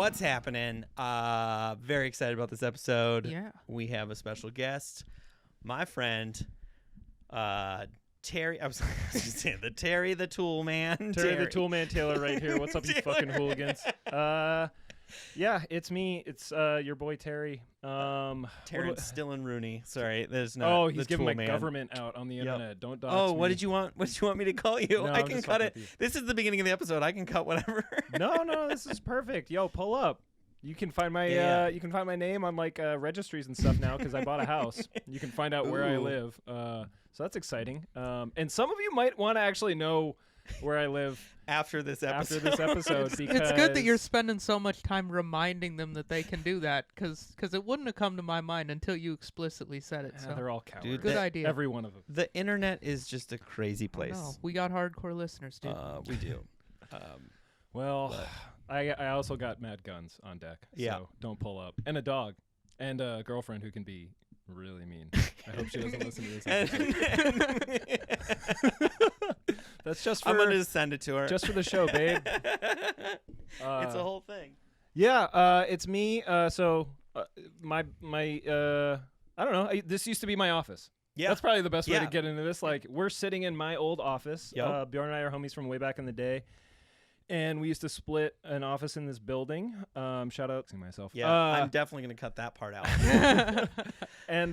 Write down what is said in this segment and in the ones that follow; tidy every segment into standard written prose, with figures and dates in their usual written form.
What's happening? Very excited about this episode. Yeah. We have a special guest, my friend, Terry. I was just saying the Terry the Tool Man. Terry the Tool Man Taylor right here. What's up, you fucking hooligans? Yeah, it's me. It's your boy Terry. Terrence Stillen Rooney. Sorry, there's no. Oh, he's giving my government out on the internet. Don't dox Oh, me. what did you want? What did you want me to call you? No, I I'm can just cut fucking it. with you. This is the beginning of the episode. I can cut whatever. No, this is perfect. Yo, pull up. You can find my you can find my name on like registries and stuff now because I bought a house. You can find out where I live. So that's exciting. And some of you might want to actually know where I live after this episode. Because It's good that you're spending so much time reminding them that they can do that, because it wouldn't have come to my mind until you explicitly said it. So they're all cowards. Dude, good idea. Every one of them. The internet is just a crazy place. No, we got hardcore listeners, dude. We do. Well, I also got mad guns on deck. Yeah. So don't pull up. And a dog. And a girlfriend who can be really mean. I hope she doesn't listen to this episode. That's just for... I'm going to send it to her. Just for the show, babe. It's a whole thing. Yeah, it's me. My I don't know. This used to be my office. Yeah. That's probably the best way to get into this. Like, we're sitting in my old office. Yep. Bjorn and I are homies from way back in the day. And we used to split an office in this building. Shout out to myself. Yeah, I'm definitely going to cut that part out. And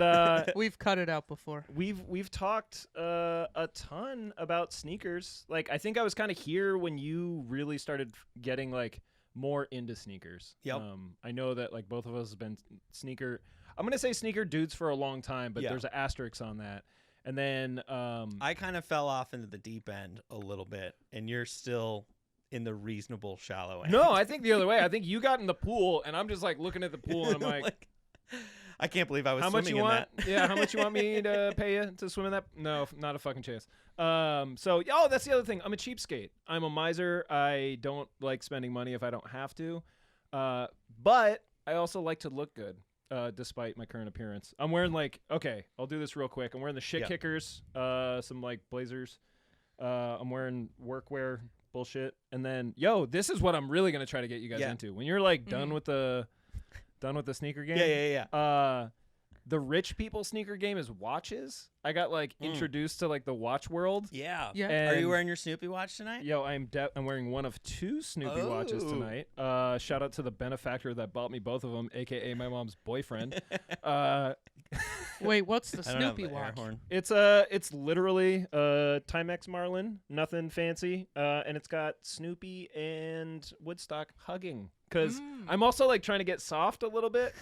We've cut it out before. we've talked a ton about sneakers. Like, I think I was kind of here when you really started getting like more into sneakers. Yep. I know that like both of us have been sneaker. I'm gonna say sneaker dudes for a long time, but there's an asterisk on that. And then I kind of fell off into the deep end a little bit, and you're still in the reasonable shallow end. No, I think the other way. I think you got in the pool, and I'm just like looking at the pool, and I'm like I can't believe I was how much swimming you in want? that. Yeah, how much you want me to pay you to swim in that? No, not a fucking chance. That's the other thing. I'm a cheapskate. I'm a miser. I don't like spending money if I don't have to. But I also like to look good, despite my current appearance. I'm wearing I'll do this real quick. I'm wearing the shit kickers, some like blazers. I'm wearing workwear bullshit, and then this is what I'm really gonna try to get you guys into. When you're like done with the sneaker game. Yeah. The rich people sneaker game is watches. I got introduced to like the watch world. Yeah. Yeah. Are you wearing your Snoopy watch tonight? I'm wearing one of two Snoopy watches tonight. Shout out to the benefactor that bought me both of them, aka my mom's boyfriend. Wait, what's the I don't have Snoopy the air watch? horn. It's literally Timex Marlin, nothing fancy, and it's got Snoopy and Woodstock hugging. Because I'm also like trying to get soft a little bit.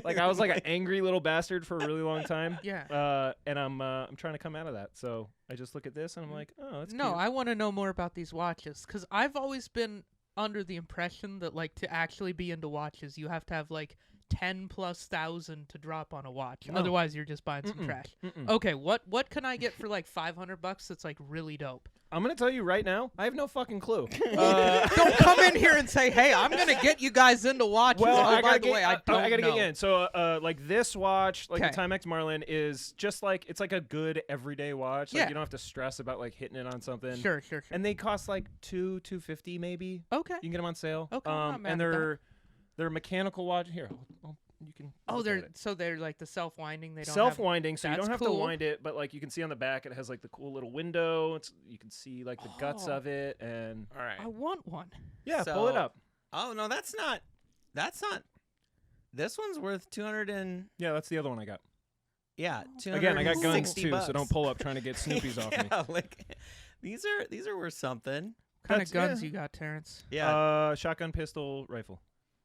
Like I was like an angry little bastard for a really long time. Yeah. And I'm trying to come out of that. So I just look at this and I'm like, oh, that's No, cute. I want to know more about these watches, because I've always been under the impression that like to actually be into watches, you have to have like 10,000+ to drop on a watch. No. Otherwise, you're just buying some trash. Okay, what can I get for like $500 that's like really dope? I'm gonna tell you right now, I have no fucking clue. Don't come in here and say, "Hey, I'm gonna get you guys into watches." Well, oh, I by gotta the way, I don't gotta know. get in. So, like this watch, like the 'Kay. Timex Marlin, is just like it's like a good everyday watch. Like Yeah. you don't have to stress about like hitting it on something. Sure. And they cost like $250 maybe. Okay. You can get them on sale. Okay, I'm not mad and at they're mechanical watch. Here, you can. look at it. They're like the self-winding. They don't Self-winding, so you That's don't have cool. to wind it, but like you can see on the back, it has like the cool little window. You can see like the guts of it, and All right. I want one. yeah, So- pull it up. Oh no, that's not. This one's worth 200 and Yeah, that's the other one I got. 260 Again, I got guns too, bucks. so don't pull up trying to get Snoopy's off me. Yeah, like these are worth something. What kind That's- of guns yeah. you got, Terrence? Yeah. Shotgun, pistol, rifle.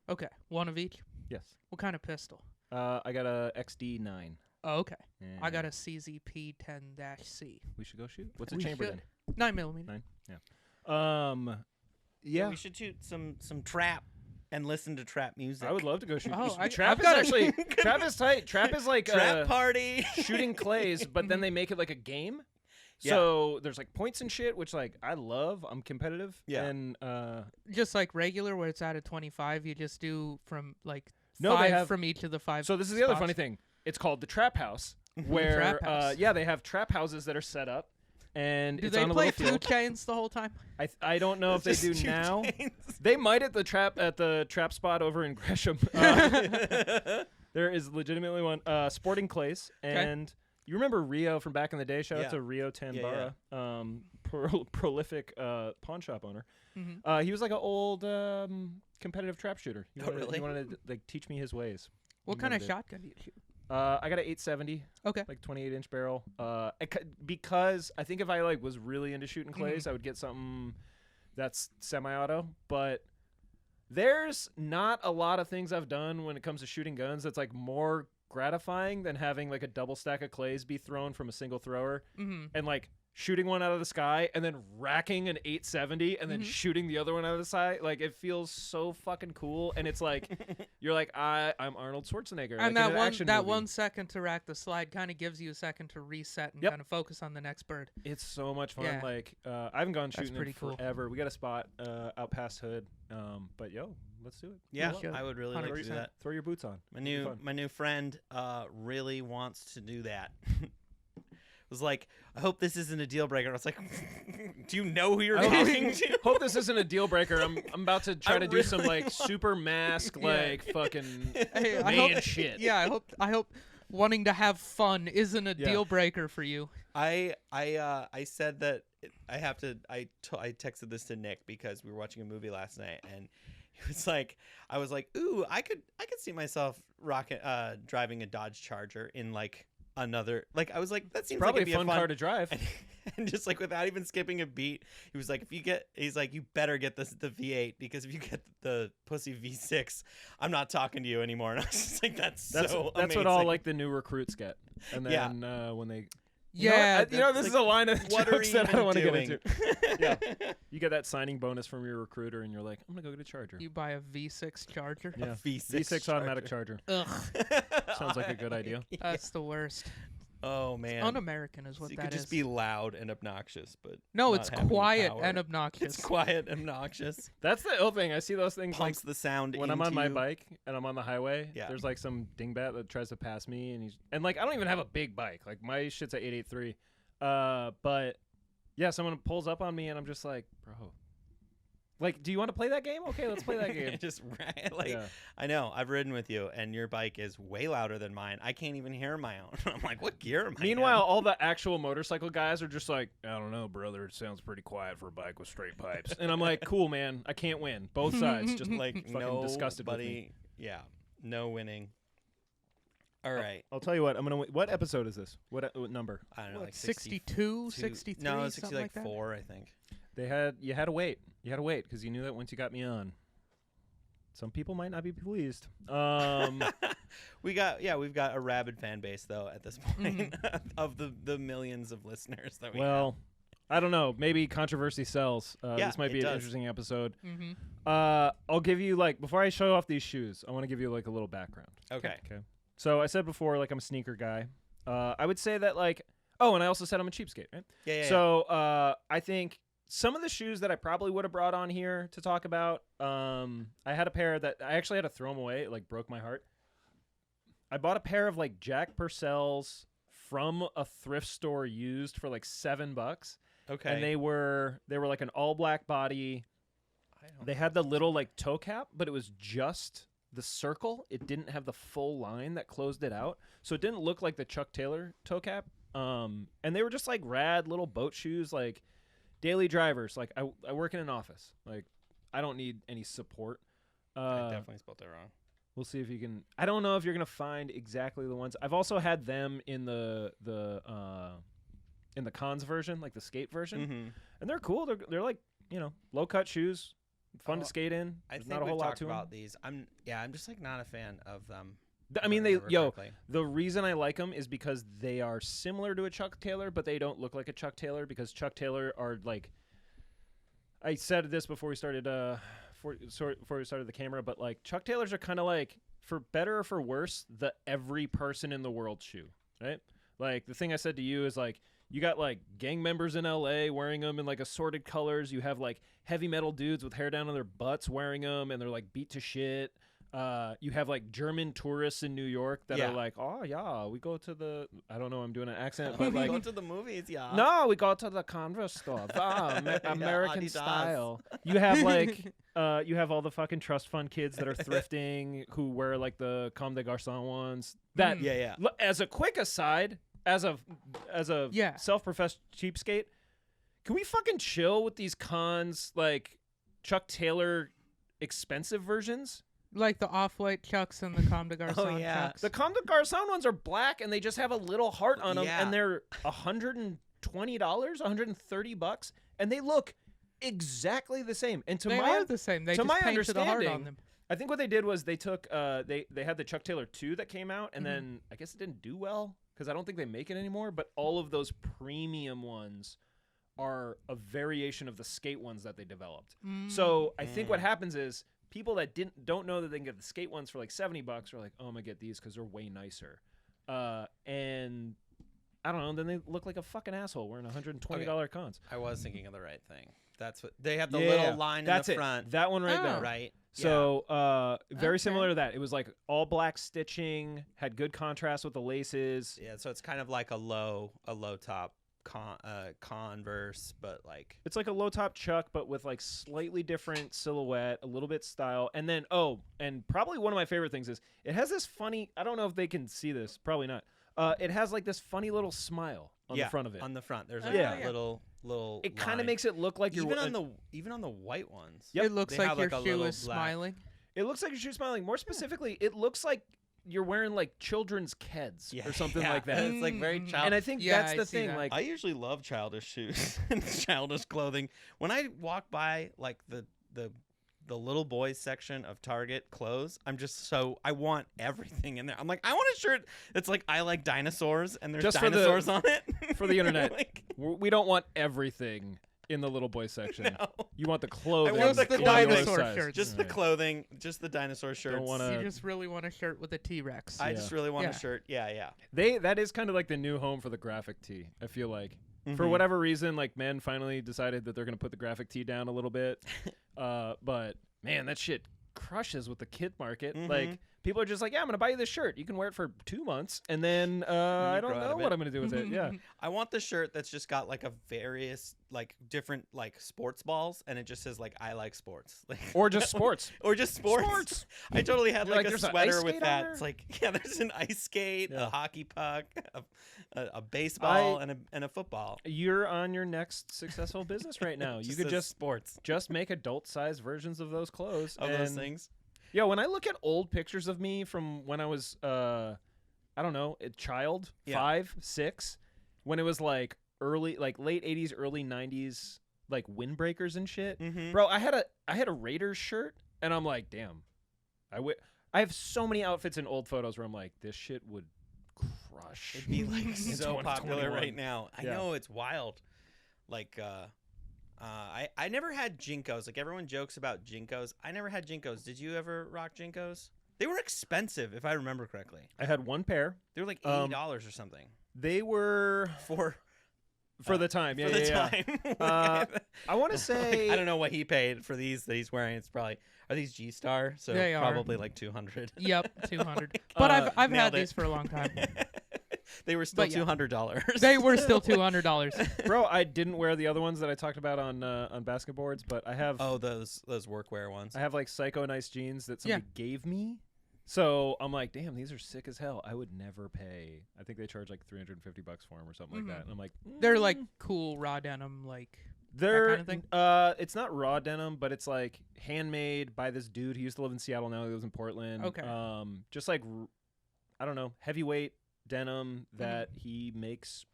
Okay, one of each. Yes. What kind of pistol? I got a XD9. Oh, okay. I got And a CZP-10-C. We should go shoot. What's the We chamber should. then? 9mm. 9. Yeah. Yeah. We should shoot some trap and listen to trap music. I would love to go shoot. Oh, Trap I've is got a- actually trap is tight. Trap is like trap party. shooting clays, but then they make it like a game. Yeah. So there's like points and shit, which like I love. I'm competitive. Yeah. And Just like regular, where it's out of 25, you just do from like No, they 5 have- from each of the 5. so this is the other spots. funny thing. It's called the Trap House, where Trap house. they have trap houses that are set up. and Do it's they on a play little 2 field. Chainz the whole time? I don't know if they Just do two now. chains. They might at the trap spot over in Gresham. There is legitimately one. Sporting Clays, and you remember Rio from back in the day? Shout out to Rio Tanbara, prolific pawn shop owner. Mm-hmm. He was like an old competitive trap shooter. Really? He wanted to like teach me his ways. What He kind of never did. shotgun do you shoot? I got an 870. Okay. Like 28-inch barrel. Because I think if I like was really into shooting clays, I would get something that's semi-auto. But there's not a lot of things I've done when it comes to shooting guns that's like more gratifying than having like a double stack of clays be thrown from a single thrower and like shooting one out of the sky and then racking an 870 and then shooting the other one out of the side. Like it feels so fucking cool. And it's like you're like I'm Arnold Schwarzenegger. And like that 1 second to rack the slide kind of gives you a second to reset and kind of focus on the next bird. It's so much fun. Yeah. Like I haven't gone That's shooting pretty in cool. forever. We got a spot out past Hood. But let's do it. Yeah, should. I would really like to do 100%. that. Throw your boots on. My new friend really wants to do that. Was like, I hope this isn't a deal breaker. I was like, do you know who you're talking to? Hope this isn't a deal breaker. I'm about to try to do some really like super mask like fucking Hey, man shit. Yeah, I hope wanting to have fun isn't a Yeah. deal breaker for you. I said that I have to. I texted this to Nick because we were watching a movie last night, and he was like, I was like, ooh, I could see myself driving a Dodge Charger in like another, like I was like, that seems Probably like it'd a be fun car to drive. and just like without even skipping a beat, he was like, he's like, you better get the V8 because if you get the pussy V6, I'm not talking to you anymore. And I was just like, that's so that's what all like the new recruits get. And then when they Yeah, this like, is a line of what are jokes you that I even don't want to get doing? into. Yeah, you get that signing bonus from your recruiter, and you're like, I'm gonna go get a Charger. you buy a V6 Charger. Yeah, V6 V6 automatic Charger. Ugh, Sounds like a good idea. that's the worst. Oh man, Un-American is what it that could is. just be loud and obnoxious, but No, not it's have any quiet power. and obnoxious. It's quiet and obnoxious. That's the ill thing. I see those things like Pumps the sound when I'm on my into- bike and I'm on the highway. Yeah. There's like some dingbat that tries to pass me, and like I don't even have a big bike. Like my shit's at 883. But yeah, someone pulls up on me, and I'm just like, bro. Like, do you want to play that game? Okay, let's play that game. Just like Yeah. I know I've ridden with you, and your bike is way louder than mine. I can't even hear my own. I'm like, what gear am I? Meanwhile, all the actual motorcycle guys are just like, I don't know, brother. It sounds pretty quiet for a bike with straight pipes. And I'm like, cool, man. I can't win. Both sides just in? Like fucking disgusted with me. nobody. Yeah, no winning. All right, I'll tell you what. I'm gonna. What episode is this? What number? I don't know, What, like 62, 62 63, No, it's something like that? 64, I think. You had to wait. You had to wait because you knew that once you got me on, some people might not be pleased. We've got a rabid fan base though at this point of the millions of listeners that we have. Well, I don't know. Maybe controversy sells. Yeah, This might be it an does. interesting episode. Mm-hmm. I'll give you like before I show off these shoes, I want to give you like a little background. Okay. Okay. So I said before, like I'm a sneaker guy. I would say that like and I also said I'm a cheapskate, right? Yeah. So I think some of the shoes that I probably would have brought on here to talk about, I had a pair that I actually had to throw them away. It like broke my heart. I bought a pair of like Jack Purcell's from a thrift store used for like $7. Okay. And they were like an all black body. They had the little like toe cap, but it was just the circle. It didn't have the full line that closed it out. So it didn't look like the Chuck Taylor toe cap. And they were just like rad little boat shoes, like daily drivers. Like I work in an office. Like I don't need any support. I definitely spelled that wrong. We'll see if you can. I don't know if you're gonna find exactly the ones. I've also had them in the cons version, like the skate version, Mm-hmm. and they're cool. They're like low cut shoes, fun to Oh, skate in. I There's think not a whole we've lot talked to 'em. about these. I'm just like not a fan of them. I mean, if I remember correctly. the reason I like them is because they are similar to a Chuck Taylor, but they don't look like a Chuck Taylor because Chuck Taylor are like. I said this before we started before we started the camera, but like Chuck Taylors are kind of like, for better or for worse, the every person in the world shoe, right? Like the thing I said to you is like, you got like gang members in LA wearing them in like assorted colors. You have like heavy metal dudes with hair down on their butts wearing them, and they're like beat to shit. You have like German tourists in New York that Yeah. are like, oh yeah, we go to the. I don't know, I'm doing an accent, but like, go to the movies, yeah. no, we go to the Converse store. American Adidas. style. You have like, you have all the fucking trust fund kids that are thrifting who wear like the Comme des Garçons ones. That Yeah. As a quick aside, as a Yeah. self-professed cheapskate, can we fucking chill with these cons like Chuck Taylor expensive versions? Like the off-white Chucks and the Comme des Garçons yeah. Chucks. The Comme des Garçons ones are black and they just have a little heart on them, Yeah. and they're $120, $130, and they look exactly the same. And to they my are the same. They to just my painted a heart on understanding, them. I think what they did was they took they had the Chuck Taylor 2 that came out, and then I guess it didn't do well because I don't think they make it anymore. But all of those premium ones are a variation of the skate ones that they developed. So I think what happens is people that don't know that they can get the skate ones for like $70 are like, oh, I'm gonna get these because they're way nicer. And I don't know. Then they look like a fucking asshole wearing $120 cons. I was thinking of the right thing. That's what they have the Yeah, little line that's in the it. front. That one right Oh. there. Right. So very Okay. similar to that. It was like all black stitching, had good contrast with the laces. Yeah. So it's kind of like a low top Converse, but like It's like a low top Chuck, but with like slightly different silhouette, a little bit style. And then and probably one of my favorite things is it has this funny. I don't know if they can see this. Probably not. It has like this funny little smile on the front of it. On the front, there's Oh, like yeah. a little. It kind of line. makes it look like you're even on the white ones. Yep. It looks They like have, your like, a shoe little is black- smiling. It looks like your shoe smiling. More specifically, it looks like you're wearing like children's Keds or something yeah, like that. It's like very Mhm. child. And I think Yeah, that's I the see thing. that. Like I usually love childish shoes and childish clothing. When I walk by like the little boys section of Target clothes, I'm just I want everything in there. I'm like, I want a shirt that's like I like dinosaurs and there's Just for the- dinosaurs on it. for the internet. Like, we don't want everything in the little boy section. no. You want the clothing. want the in your dinosaur size. shirts. Just the clothing, just the dinosaur shirts. Don't wanna- You just really want a shirt with a T-Rex. I just really want Yeah. a shirt. Yeah. That is kind of like the new home for the graphic tee. I feel like for Mhm. whatever reason, like men finally decided that they're gonna put the graphic tee down a little bit. But man, that shit crushes with the kid market. Mhm. Like people are just like, yeah, I'm gonna buy you this shirt. You can wear it for 2 months, and then I don't grow out know of what it. I'm gonna do with it. Yeah. I want the shirt that's just got like a various like different like sports balls and it just says like I like sports. Like Or just sports. or just sports. Sports. I totally had You're like like, a "There's an sweater ice with skate on that. there?" It's like yeah, there's an ice skate, Yeah. a hockey puck, a baseball, and a football. You're on your next successful business right now. You could says just sports make adult-sized versions of those clothes. of those and- things. Yeah, when I look at old pictures of me from when I was, I don't know, a child, Yeah. 5, 6, when it was like late 80s, early 90s, like windbreakers and shit. Mm-hmm. Bro, I had a Raiders shirt, and I'm like, damn, I have so many outfits in old photos where I'm like, this shit would crush. It'd be like in so popular 2021. right now. I Yeah. know it's wild. Like I never had Jinkos. Like everyone jokes about Jinkos. I never had Jinkos. Did you ever rock Jinkos? They were expensive, if I remember correctly. I had one pair. They were like Um, $80 or something They were for the time. Yeah, for the yeah, yeah. time. I want to say I don't know what he paid for these that he's wearing. It's probably are these G Star? So They are. probably like 200. Yep, 200. But I've nailed had it. these for a long time. They were still But yeah. $200. They were still $200. Bro, I didn't wear the other ones that I talked about on Basketboards, but I have Oh, those workwear ones. I have like psycho nice jeans that Yeah. somebody gave me. So I'm like, damn, these are sick as hell. I would never pay. I think they charge like $350 for them or something like that. And I'm like, They're like cool raw denim, like they're kind of thing? it's not raw denim, but it's like handmade by this dude. He used to live in Seattle. Now he lives in Portland. Okay. Just like I don't know, heavyweight denim that he makes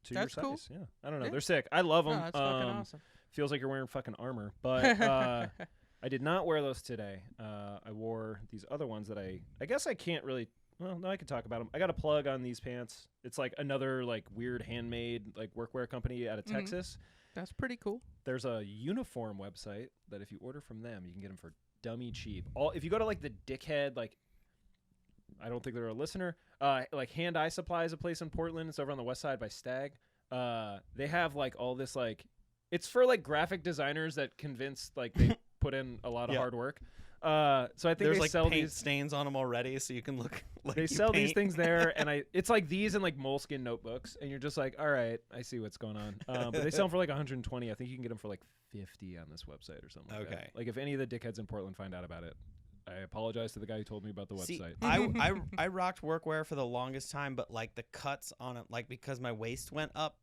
to That's your cool. size. Yeah, I don't know. Yeah. They're sick. I love oh, them. that's fucking awesome. Feels like you're wearing fucking armor, but I did not wear those today. I wore these other ones that I guess I can't really. Well, no, I can talk about them. I got a plug on these pants. It's like another like weird handmade like workwear company out of Mhm. Texas. That's pretty cool. There's a uniform website that if you order from them, you can get them for dummy cheap. If you go to like the dickhead, like I don't think they're a listener. Like Hand Eye Supply is a place in Portland. It's over on the west side by Stag. They have like all this like it's for like graphic designers that convince like they put in a lot of Yeah. hard work. So I think There's they like sell paint these. stains on them already, so you can look like They you sell these paint. things there, and it's like these and like moleskin notebooks, and you're just like, all right, I see what's going on. But they sell them for like 120. I think you can get them for like 50 on this website or something. Like Okay. that. Like if any of the dickheads in Portland find out about it, I apologize to the guy who told me about the See, website. I rocked workwear for the longest time, but like the cuts on it, like because my waist went up,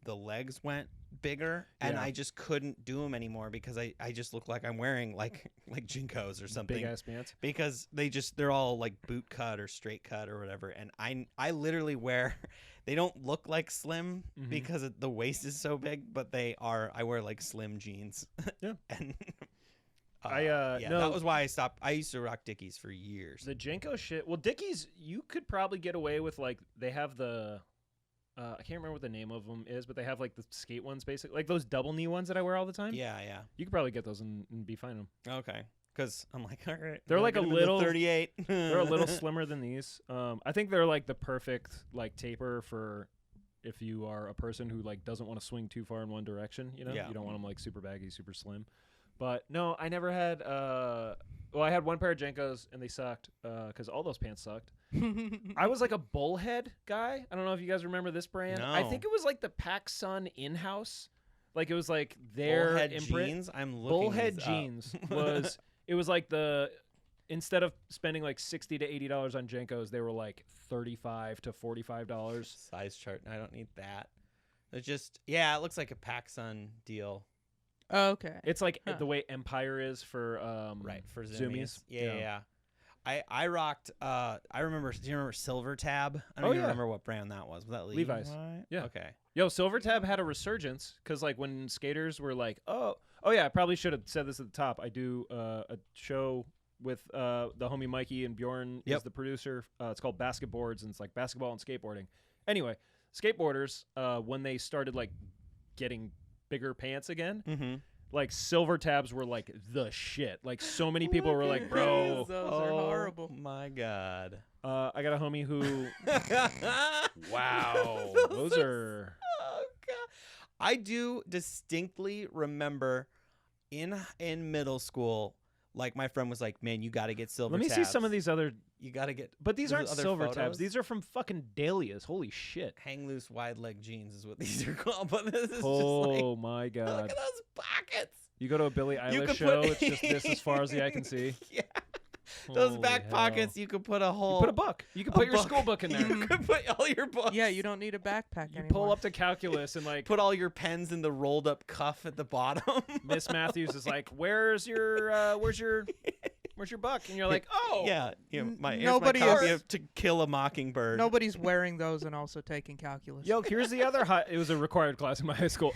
the legs went bigger, and Yeah. I just couldn't do them anymore because I just look like I'm wearing like Jinkos or something. Big ass pants. Because they're all like boot cut or straight cut or whatever, and I literally wear. They don't look like slim Mhm. because the waist is so big, but they are. I wear like slim jeans. Yeah. And No. that was why I stopped. I used to rock Dickies for years. The Jenko shit. Well, Dickies, you could probably get away with like they have the. I can't remember what the name of them is, but they have like the skate ones, basically, like those double knee ones that I wear all the time. Yeah. You could probably get those and be fine in them. Okay. Because I'm like, all right. They're I'll like get a 'em in the little- 38. They're a little slimmer than these. I think they're like the perfect like taper for if you are a person who like doesn't want to swing too far in one direction. You know, Yeah. you don't want them like super baggy, super slim. But no, I never had. Well, I had one pair of Jenkos and they sucked because all those pants sucked. I was like a Bullhead guy. I don't know if you guys remember this brand. I No. think it was like the PacSun in-house. Like it was like their Bullhead imprint. jeans. I'm looking. Bullhead these jeans up. was it was like instead of spending like $60 to $80 on Jenkos, they were like $35 to $45. Size chart. I don't need that. It's just it looks like a PacSun deal. Okay. It's like Huh. the way Empire is for Right for Zoomies. zoomies. Yeah. I rocked. I remember. Do you remember Silver Tab? I don't Oh, even yeah. remember what brand that was. Was that Levi's. Yeah. Okay. Yo, Silver Tab had a resurgence because like when skaters were like, oh yeah, I probably should have said this at the top. I do a show with the homie Mikey and Bjorn is the producer. It's called Basketboards and it's like basketball and skateboarding. Anyway, skateboarders when they started like getting bigger pants again, Mm-hmm. like Silver Tabs were like the shit. Like so many people were like, bro. Those are horrible. My God. I got a homie who. Wow, Those those are. Oh God. I do distinctly remember in middle school, like my friend was like, "Man, you got to get Silver Let me Tabs. see some of these other. You got to get." But these Those aren't other Silver photos? Tabs. These are from fucking Dahlia's. Holy shit. Hang loose wide leg jeans is what these are called. But this is just Oh my like, god. look at those pockets. You go to a Billie You Eilish could show, put- it's just this as far as the eye can see. Yeah. Those Holy back hell. pockets, you could put a whole. You put a book. You can put your school book in there. You could put all your books. Yeah, you don't need a backpack You anymore. pull up to calculus and like Put all your pens in the rolled up cuff at the bottom. Miss Matthews is like, "Where's your book?" And you're like, "Oh, Yeah, here's Nobody my copy is- of To Kill a Mockingbird. Nobody's wearing those and also taking calculus. Yo, here's the other hot. It was a required class in my high school.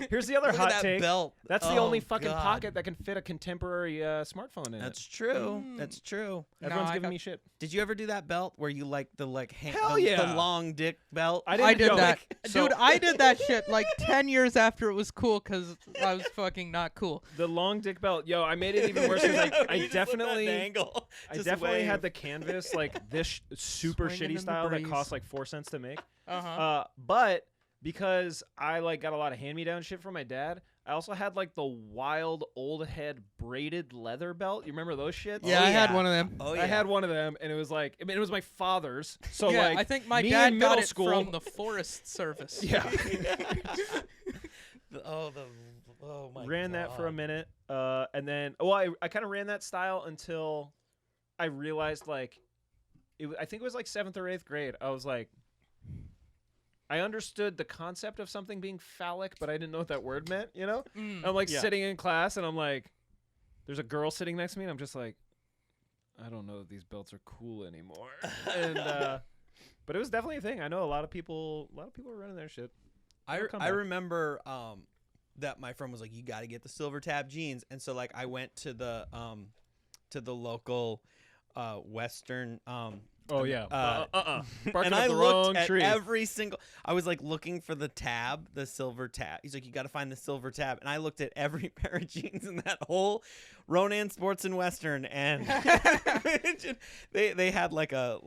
Here's the other Look at hot that take. belt. That's the Oh, only fucking God. pocket that can fit a contemporary smartphone in That's it. true. That's true. Everyone's I giving got- me shit. Did you ever do that belt where you like the Hell the yeah. long dick belt? I I did yo, that. so- Dude, I did that shit like 10 years after it was cool because I was fucking not cool. The long dick belt. Yo, I made it even worse because I You just looked at the definitely. angle. I Just definitely had wave. the canvas like this super Swinging in shitty the style that breeze. cost like 4 cents to make. Uh-huh. But because I like got a lot of hand-me-down shit from my dad, I also had like the wild old head braided leather belt. You remember those shits? Yeah, Oh, I had yeah. one of them. Oh yeah. I had one of them, and it was like, I mean, it was my father's. So yeah, like, I think my me dad in got middle it school, from the Forest Service. yeah, Oh my. ran that for a God. minute, and then I kind of ran that style until I realized like, I think it was like 7th or 8th grade. I was like, I understood the concept of something being phallic, but I didn't know what that word meant. You know, Mm. I'm like Yeah. sitting in class, and I'm like, there's a girl sitting next to me, and I'm just like, I don't know that these belts are cool anymore. And but it was definitely a thing. I know a lot of people were running their shit. It'll come I back. remember that my friend was like, you got to get the Silver Tab jeans, and so like I went to the local Western Oh yeah. Barking and up I the looked wrong at tree. every single. I was like looking for the tab, the silver tab. He's like, you got to find the Silver Tab, and I looked at every pair of jeans in that whole Ronan Sports and Western, and they had like a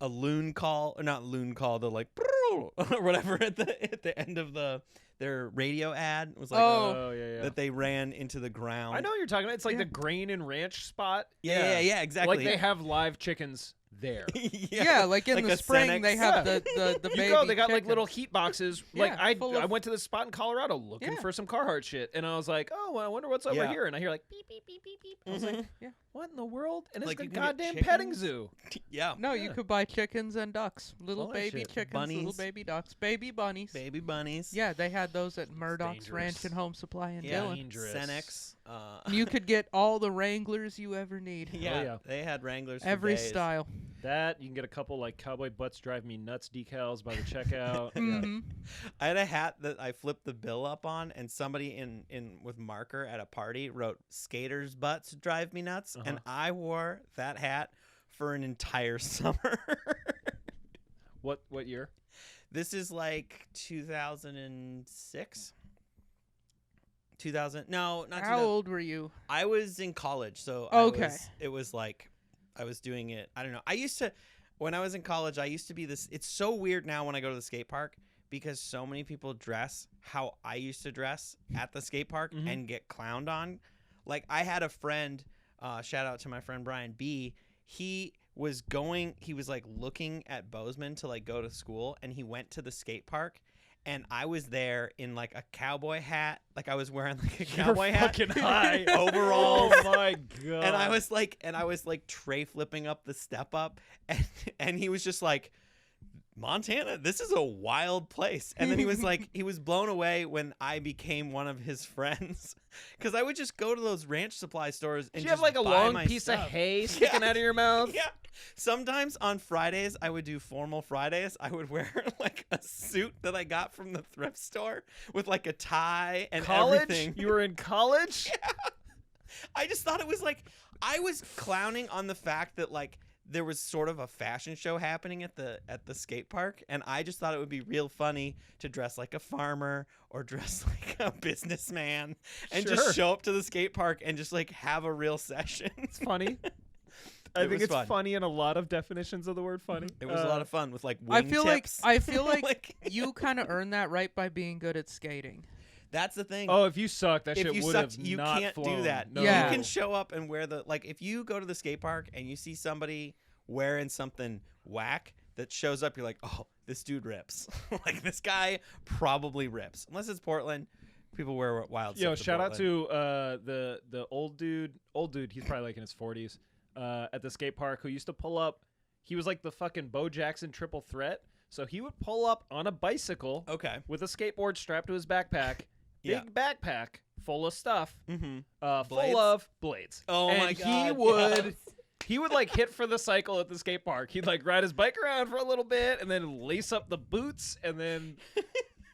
loon call, or not loon call, the like or whatever at the end of the their radio ad. It was like Oh. yeah. that they ran into the ground. I know what you're talking about. It's like Yeah. the grain and ranch spot. Yeah, exactly. Like they have live chickens there. Yeah, like in Like the a spring Senex. they have the You baby go, they got like chickens. little heat boxes. Like Yeah, full I of- went to this spot in Colorado looking Yeah. for some Carhartt shit, and I was like, oh, well, I wonder what's over Yeah. here. And I hear like beep beep beep beep beep. I was like, Yeah. what in the world? And it's Like, the you can get goddamn petting chickens? zoo. Yeah. No, you Yeah. could buy chickens and ducks. Little All that baby shit. chickens, little Bunnies. baby ducks, baby bunnies. Baby bunnies. Yeah, they had those at Murdoch's dangerous. Ranch and Home Supply in Yeah. Dillon. Dangerous. Senex. You could get all the Wranglers you ever need. yeah, yeah. they had Wranglers. For Every days. style. That you can get a couple like Cowboy Butts Drive Me Nuts decals by the checkout. Yeah. hmm I had a hat that I flipped the bill up on, and somebody in with marker at a party wrote "Skaters' butts drive me nuts," and I wore that hat for an entire summer. What year? This is like 2006. 2000? No, not How 2000. old were you? I was in college, so Okay. it was like I was doing it. I don't know. I used to, when I was in college, I used to be this. It's so weird now when I go to the skate park because so many people dress how I used to dress at the skate park Mhm. and get clowned on. Like I had a friend, shout out to my friend Brian B. He was like looking at Bozeman to like go to school, and he went to the skate park. And I was there in like a cowboy hat, like I was wearing like a cowboy hat, fucking high. overalls, Oh my god. and I was like tray flipping up the step up, and he was just like, Montana, this is a wild place. And then he was like, he was blown away when I became one of his friends, because I would just go to those ranch supply stores and Did you have just like a buy long my piece stuff. of hay sticking out of your mouth? Yeah. Sometimes on Fridays, I would do formal Fridays. I would wear like a suit that I got from the thrift store with like a tie and College? everything. You were in college? I just thought it was like, I was clowning on the fact that like there was sort of a fashion show happening at the skate park, and I just thought it would be real funny to dress like a farmer or dress like a businessman and Sure. just show up to the skate park and just like have a real session. It's funny. I It think was it's fun. funny in a lot of definitions of the word funny. It was a lot of fun with like I wing feel tips. like you kind of earned that right by being good at skating. That's the thing. Oh, if you suck, that if shit you would sucked, have you not can't flown. do that. No. Yeah. You can show up and wear the, like, if you go to the skate park and you see somebody wearing something whack that shows up, you're like, oh, this dude rips. Like, this guy probably rips. Unless it's Portland, people wear wild Yo, stuff to shout out Portland. to the old dude. He's probably like in his 40s. At the skate park, who used to pull up. He was like the fucking Bo Jackson triple threat. So he would pull up on a bicycle Okay. with a skateboard strapped to his backpack. Yeah. Big backpack full of stuff. Mm-hmm. Full Blades? of blades. Oh and my God. he would like hit for the cycle at the skate park. He'd like ride his bike around for a little bit and then lace up the boots and then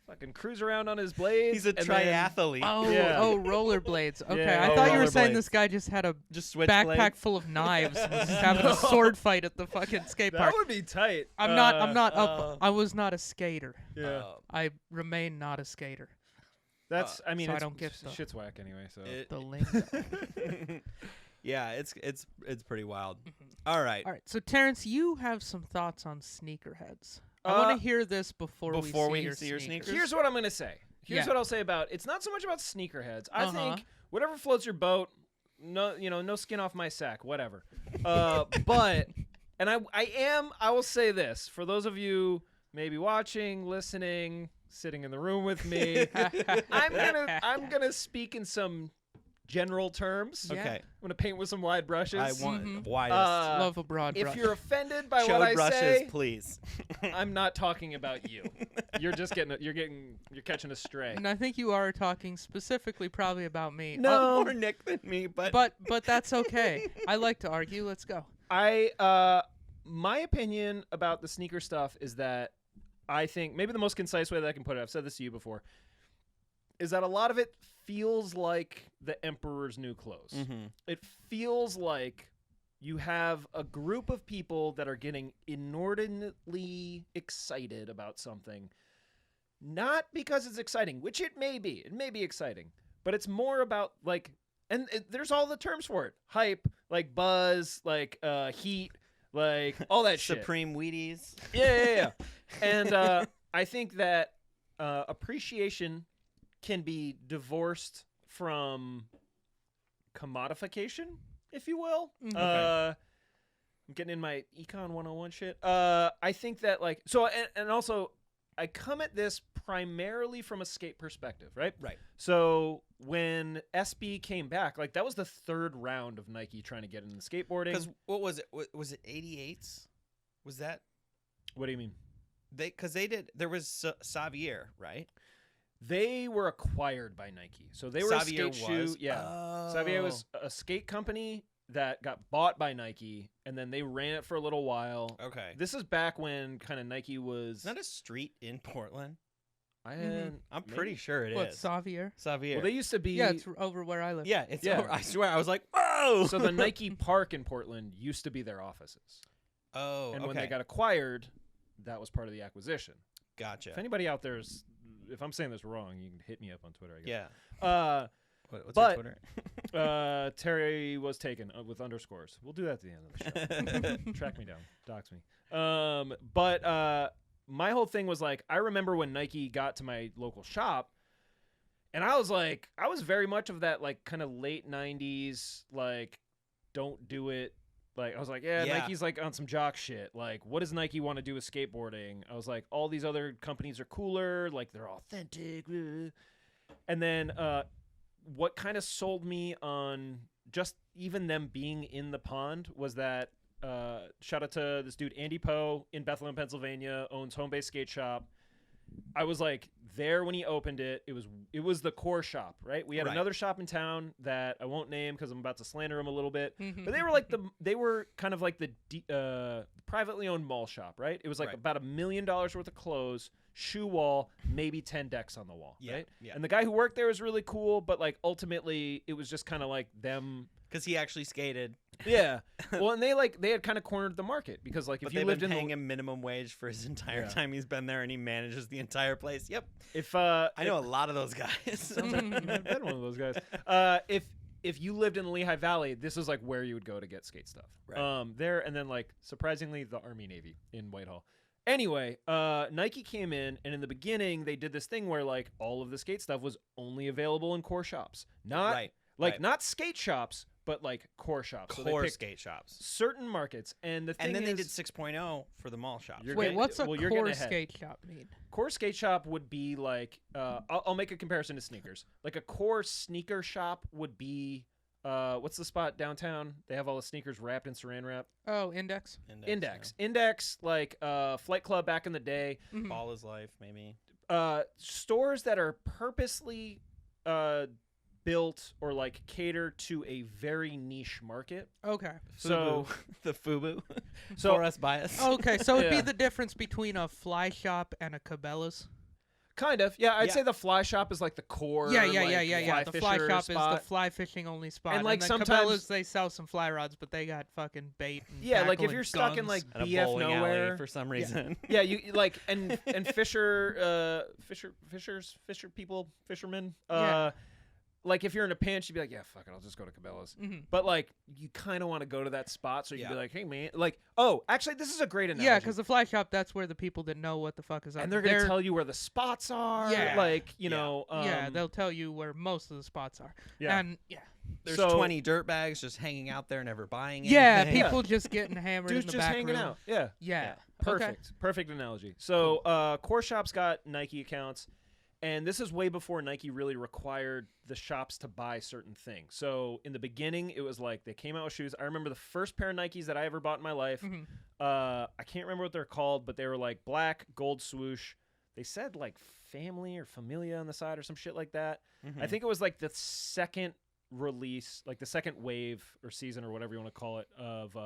fucking cruise around on his blades. He's a and then- triathlete. Oh, rollerblades. Okay, Yeah. I Oh, thought you were saying rollerblades. this guy just had a Just switch backpack blades. full of knives and was just having No. a sword fight at the fucking skate That park. would be tight. I'm not uh, I was not a skater. Yeah. I remain not a skater. That's. I mean, so I it's, don't get the- shit's whack anyway. So The lingo. Yeah, it's pretty wild. All right. All right, so Terrence, you have some thoughts on sneakerheads. I Uh, want to hear this before we see your sneakers? here's what I'm gonna say. Here's Yeah. what I'll say about. It's not so much about sneakerheads. I Uh-huh. think whatever floats your boat. No, no skin off my sack. Whatever. But and I will say this for those of you maybe watching, listening, sitting in the room with me. I'm gonna speak in some general terms. Yeah. Okay. I'm gonna paint with some wide brushes. I want Mhm. widest. Love a broad If brush. you're offended by Chode what I brushes, say, please. I'm not talking about you. You're just getting you're catching a stray. And I think you are talking specifically probably about me. No. More Nick than me, but But that's okay. I like to argue. Let's go. My opinion about the sneaker stuff is that I think maybe the most concise way that I can put it, I've said this to you before, is that a lot of it feels like the emperor's new clothes. Mhm. It feels like you have a group of people that are getting inordinately excited about something, not because it's exciting, which it may be. It may be exciting, but it's more about like, and there's all the terms for it: hype, like buzz, like heat, like all that shit. Supreme Wheaties. Yeah. And I think that appreciation can be divorced from commodification, if you will. Mhm. Okay. I'm getting in my Econ 101 shit. I think that like so, and also I come at this primarily from a skate perspective, right? Right. So when SB came back, like that was the third round of Nike trying to get into skateboarding. Because what was it? Was it 88s? Was that What do you mean? because they did? There was Xavier, right? They were acquired by Nike, so they were Xavier a skate shoe. was? Yeah, Xavier was a skate company that got bought by Nike, and then they ran it for a little while. Okay. This is back when kind of Nike was. Is that a street in Portland? Mhm. I'm pretty sure it is. What, Xavier? Xavier. Well, they used to be. Yeah, it's over where I live. yeah, it's Yeah. over. I swear, I was like, whoa. So the Nike Park in Portland used to be their offices, oh, and okay. when they got acquired, that was part of the acquisition. Gotcha. If anybody out there's, if I'm saying this wrong, you can hit me up on Twitter. I guess. Yeah. What's but- your Twitter? Terry was taken with underscores. We'll do that at the end of the show. Track me down, dox me. But my whole thing was like, I remember when Nike got to my local shop, and I was like, I was very much of that like kind of late '90s, like, don't do it. Like, I was like, yeah, Nike's like on some jock shit. Like, what does Nike want to do with skateboarding? I was like, all these other companies are cooler. Like, they're authentic. And then what kind of sold me on just even them being in the pond was that shout out to this dude Andy Poe in Bethlehem, Pennsylvania, owns Home Base Skate Shop. I was like there when he opened it. It was the core shop, right? We had Right. another shop in town that I won't name because I'm about to slander him a little bit. Mhm. But they were like they were kind of like the privately owned mall shop, right? It was like Right. about $1 million worth of clothes, shoe wall, maybe 10 decks on the wall, Yeah, right? yeah. And the guy who worked there was really cool, but like ultimately it was just kind of like them. Because he actually skated. Yeah. Well, and they had kind of cornered the market because like But if you they've lived been in paying the, him minimum wage for his entire Yeah. time he's been there, and he manages the entire place. Yep. if I know a lot of those guys. I've been one of those guys. If you lived in the Lehigh Valley, this is like where you would go to get skate stuff. Right. There and then like surprisingly the Army Navy in Whitehall. Anyway, Nike came in and in the beginning they did this thing where like all of the skate stuff was only available in core shops, not Right. like right. not skate shops, but like core shops. So they Core picked skate shops. certain markets, and the thing And then they is, did 6.0 for the mall shops. You're Wait, getting- what's a well, you're getting core ahead. skate shop mean? core skate shop would be like I'll make a comparison to sneakers. Like a core sneaker shop would be what's the spot downtown? They have all the sneakers wrapped in saran wrap. Oh, Index. Index, like Flight Club back in the day. Mhm. Ball is life, maybe. Stores that are purposely built or like cater to a very niche market. Okay. So the FUBU. So- For us bias. Okay, so it'd Yeah. be the difference between a fly shop and a Cabela's. kind of, yeah. I'd Yeah. say the fly shop is like the core. Yeah. like, The fly fisher shop spot. is the fly fishing only spot. And, like, then sometimes- Cabela's, they sell some fly rods, but they got fucking bait. And Yeah, like tackle if and you're stuck in guns. like And a BF bowling nowhere alley for some reason. Yeah, you like and fishermen. Yeah. Like if you're in a pinch, you'd be like, yeah, fuck it, I'll just go to Cabela's. Mhm. But like, you kind of want to go to that spot, so you can Yeah. be like, hey man, like, oh, actually, this is a great analogy. Yeah, because the fly shop, that's where the people that know what the fuck is up. and they're gonna tell you where the spots are. Yeah. like you Yeah. know, yeah, they'll tell you where most of the spots are. yeah. And yeah. There's So- 20 dirt bags just hanging out there, never buying Yeah, anything. people just getting hammered dudes in the just back hanging room. out. Yeah, Yeah. perfect analogy. So core shops got Nike accounts. And this is way before Nike really required the shops to buy certain things. So in the beginning, it was like they came out with shoes. I remember the first pair of Nikes that I ever bought in my life. Mhm. I can't remember what they're called, but they were like black, gold swoosh. They said like family or familia on the side or some shit like that. Mhm. I think it was like the second release, like the second wave or season or whatever you want to call it of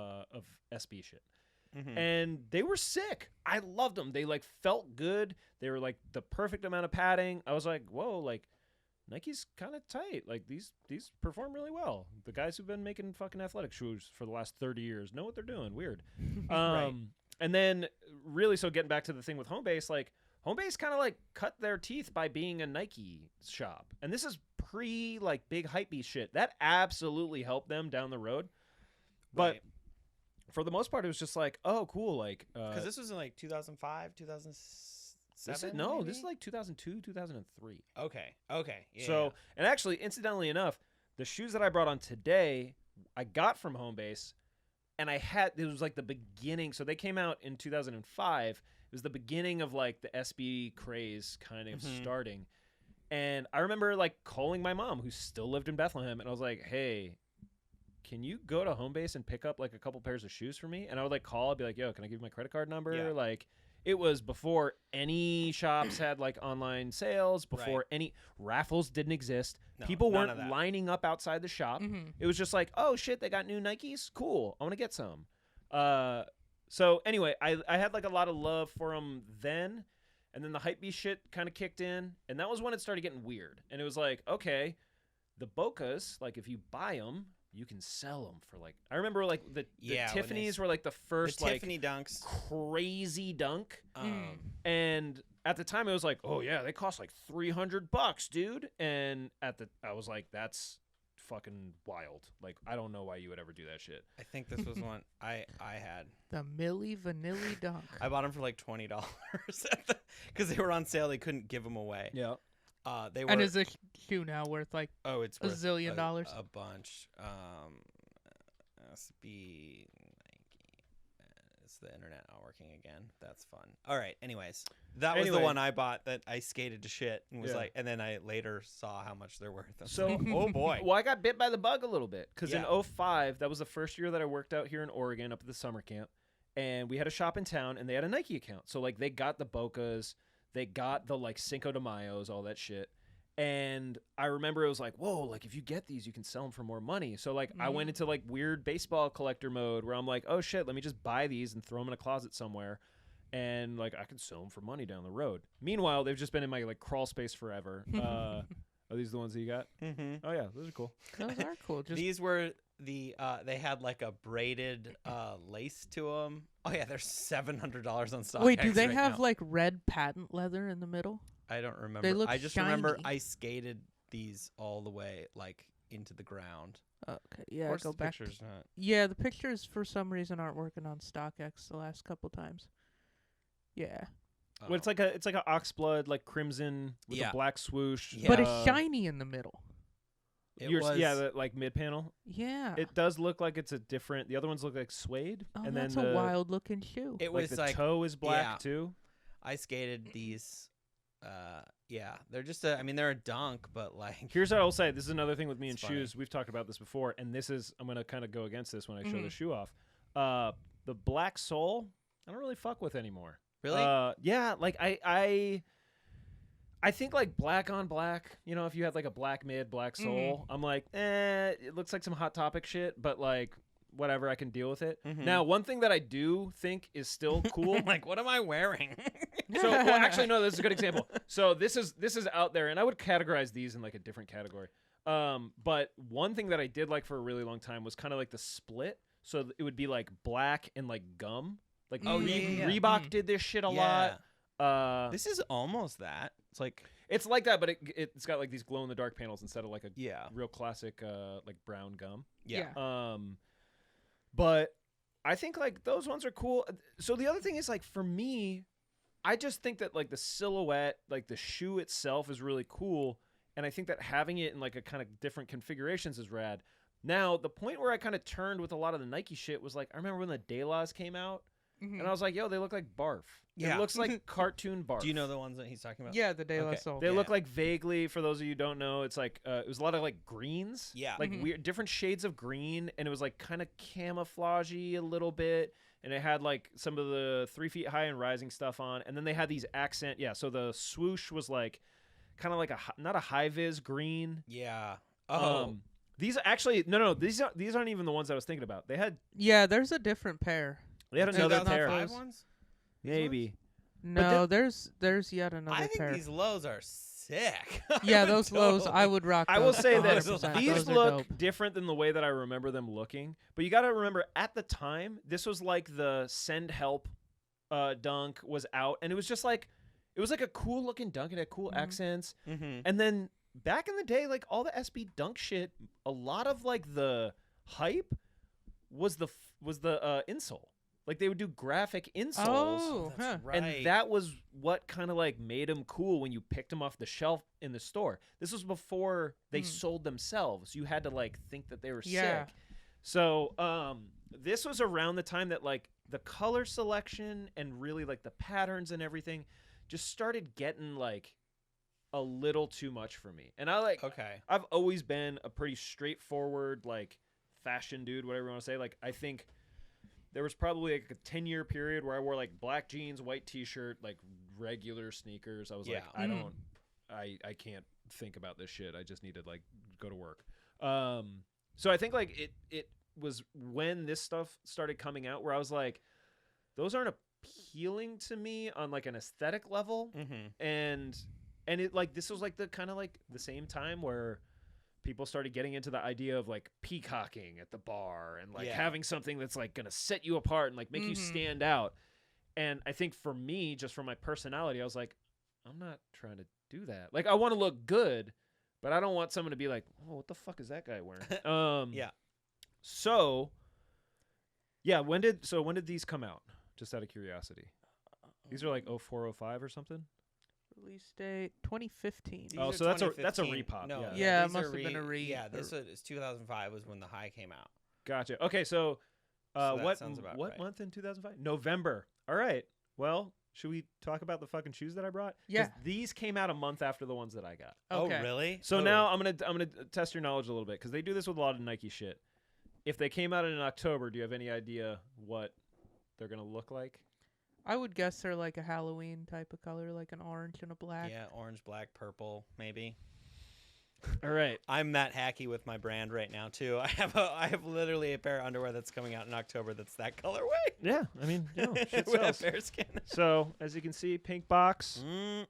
SB shit. Mhm. And they were sick. I loved them. They like felt good. They were like the perfect amount of padding. I was like, whoa, like Nike's kind of tight. Like these perform really well. The guys who've been making fucking athletic shoes for the last 30 years know what they're doing. Weird. Right. And then really, so getting back to the thing with Homebase, like Homebase kind of like cut their teeth by being a Nike shop. And this is pre like big hypebeast shit. That absolutely helped them down the road. But Right. for the most part, it was just like, oh, cool. Like, Because this was in like 2005, 2000. No, maybe? this is like 2002, 2003. Okay. Yeah. So, and actually, incidentally enough, the shoes that I brought on today, I got from Homebase, and it was like the beginning. So they came out in 2005. It was the beginning of like the SB craze kind of starting. And I remember like calling my mom, who still lived in Bethlehem, and I was like, "Hey, can you go to Homebase and pick up like a couple pairs of shoes for me?" And I would like call, I'd be like, "Yo, can I give you my credit card number?" Yeah. Like, it was before any shops had like online sales, before any Raffles didn't exist. No, People none of weren't that. lining up outside the shop. Mm-hmm. It was just like, "Oh shit, they got new Nikes? Cool. I want to get some." So anyway, I had like a lot of love for them then, and then the hypebeast shit kind of kicked in, and that was when it started getting weird. And it was like, okay, the Bocas, like if you buy them, you can sell them for like, I remember like the Tiffany's were like the first the like Tiffany Dunks. crazy dunk. Mm. And at the time it was like, oh yeah, they cost like $300, dude. And I was like, that's fucking wild. Like, I don't know why you would ever do that shit. I think this was one I had. The Milli Vanilli Dunk. I bought them for like $20 because they were on sale. They couldn't give them away. Yeah. They were. And is this shoe now worth like it's a worth zillion dollars? A bunch. SB Nike. Is the internet not working again? That's fun. All right. Anyways, that was the one I bought that I skated to shit and was like, and then I later saw how much they're worth. So, oh boy. Well, I got bit by the bug a little bit because in Yeah. 05, that was the first year that I worked out here in Oregon up at the summer camp, and we had a shop in town, and they had a Nike account. So like, they got the Bocas, they got the like Cinco de Mayos, all that shit. And I remember it was like, whoa, like if you get these, you can sell them for more money. So like, I went into like weird baseball collector mode where I'm like, oh shit, let me just buy these and throw them in a closet somewhere. And like, I could sell them for money down the road. Meanwhile, they've just been in my like crawl space forever. Are these the ones that you got? Mm-hmm. Oh yeah, those are cool. Those are cool. Just These were the they had like a braided lace to them. Oh yeah, they're $700 on stock. wait, do they have like red patent leather in the middle? I don't remember. They look I just remember shiny. I skated these all the way like into the ground. Okay, yeah, Of course, go the back. picture's not. Yeah, the pictures for some reason aren't working on StockX the last couple times. Yeah, Well, it's like a oxblood, like crimson with Yeah. a black swoosh. Yeah. but it's shiny in the middle. It Yours, was, yeah, the like mid panel. Yeah. It does look like it's a different. The other ones look like suede, oh, and that's then a the wild looking shoe. it like was the like toe is black yeah. too. I skated these. Yeah, they're just I mean, they're a dunk, but like Here's what I'll say. This is another thing with me and It's funny. shoes. We've talked about this before, and this is I'm gonna kind of go against this when I show the Mhm. shoe off. The black sole, I don't really fuck with anymore. really. Yeah, like I think like black on black, you know, if you had like a black mid, black sole, I'm like, it looks like some Hot Topic shit, but like whatever, I can deal with it. Mhm. Now, one thing that I do think is still cool. like, what am I wearing? So, well, actually, no, this is a good example. So this is out there, and I would categorize these in like a different category. But one thing that I did like for a really long time was kind of like the split. So it would be like black and like gum. Like Oh, yeah. Reebok did this shit a lot. This is almost that. It's like It's like that, but it's got like these glow in the dark panels instead of like a yeah, real classic like brown gum. yeah. But I think like those ones are cool. So the other thing is like for me, I just think that like the silhouette, like the shoe itself is really cool, and I think that having it in like a kind of different configurations is rad. Now, the point where I kind of turned with a lot of the Nike shit was like I remember when the De La's came out, Mhm. and I was like, yo, they look like barf. Yeah. It looks like cartoon barf. Do you know the ones that he's talking about? Yeah, the De La Okay. Soul. They Yeah. look like vaguely, for those of you who don't know, it's like it was a lot of like greens. Yeah. Like Mhm. weird different shades of green, and it was like kind of camouflagey a little bit. And it had like some of the 3 feet high and rising stuff on. And then they had these accent, so the swoosh was like kind of like not a high vis green. Yeah. Oh, These actually no, these aren't even the ones I was thinking about. They had Yeah, there's a different pair. another pair. 2005 ones? Maybe. No, there's yet another I think pair. these lows are sick. Yeah, those lows, I would rock. I will those say this: 100%. these Those are look dope. different than the way that I remember them looking. But you got to remember, at the time, this was like the Send Help dunk was out, and it was just like it was like a cool looking dunk. It had cool Mhm. accents, Mm-hmm. and then back in the day, like all the SB dunk shit, a lot of like the hype was the insole. Like they would do graphic insoles. Oh, That's huh. right. And that was what kind of like made them cool when you picked them off the shelf in the store. This was before they sold themselves. You had to like think that they were Yeah. sick. So this was around the time that like the color selection and really like the patterns and everything just started getting like a little too much for me. And Okay. I've always been a pretty straightforward like fashion dude, whatever you want to say. Like I think there was probably like a 10-year period where I wore like black jeans, white t-shirt, like regular sneakers. I was like, I can't think about this shit. I just need to like go to work. So I think like it was when this stuff started coming out where I was like, those aren't appealing to me on like an aesthetic level. Mm-hmm. And it like this was like the kind of like the same time where people started getting into the idea of like peacocking at the bar and like having something that's like gonna set you apart and like make you stand out. And I think for me, just from my personality, I was like, I'm not trying to do that. Like I want to look good, but I don't want someone to be like, oh, what the fuck is that guy wearing? Yeah. So when did these come out? Just out of curiosity. These are like 0405 or something. Release date 2015. Oh, so that's a repop. No, Yeah, it these must are have been a re. Yeah, this was 2005 was when the high came out. Gotcha. Okay, so So that what sounds about what right. month in 2005? November. All right. Well, should we talk about the fucking shoes that I brought? 'Cause Yeah. these came out a month after the ones that I got. Okay. Oh, really? So Oh. now I'm gonna test your knowledge a little bit because they do this with a lot of Nike shit. If they came out in October, do you have any idea what they're gonna look like? I would guess they're like a Halloween type of color, like an orange and a black. Yeah, orange, black, purple, maybe. All right. I'm that hacky with my brand right now too. I have literally a pair of underwear that's coming out in October that's that colorway. Yeah. I mean, shit With sells. bear skin. So as you can see, pink box. Mm.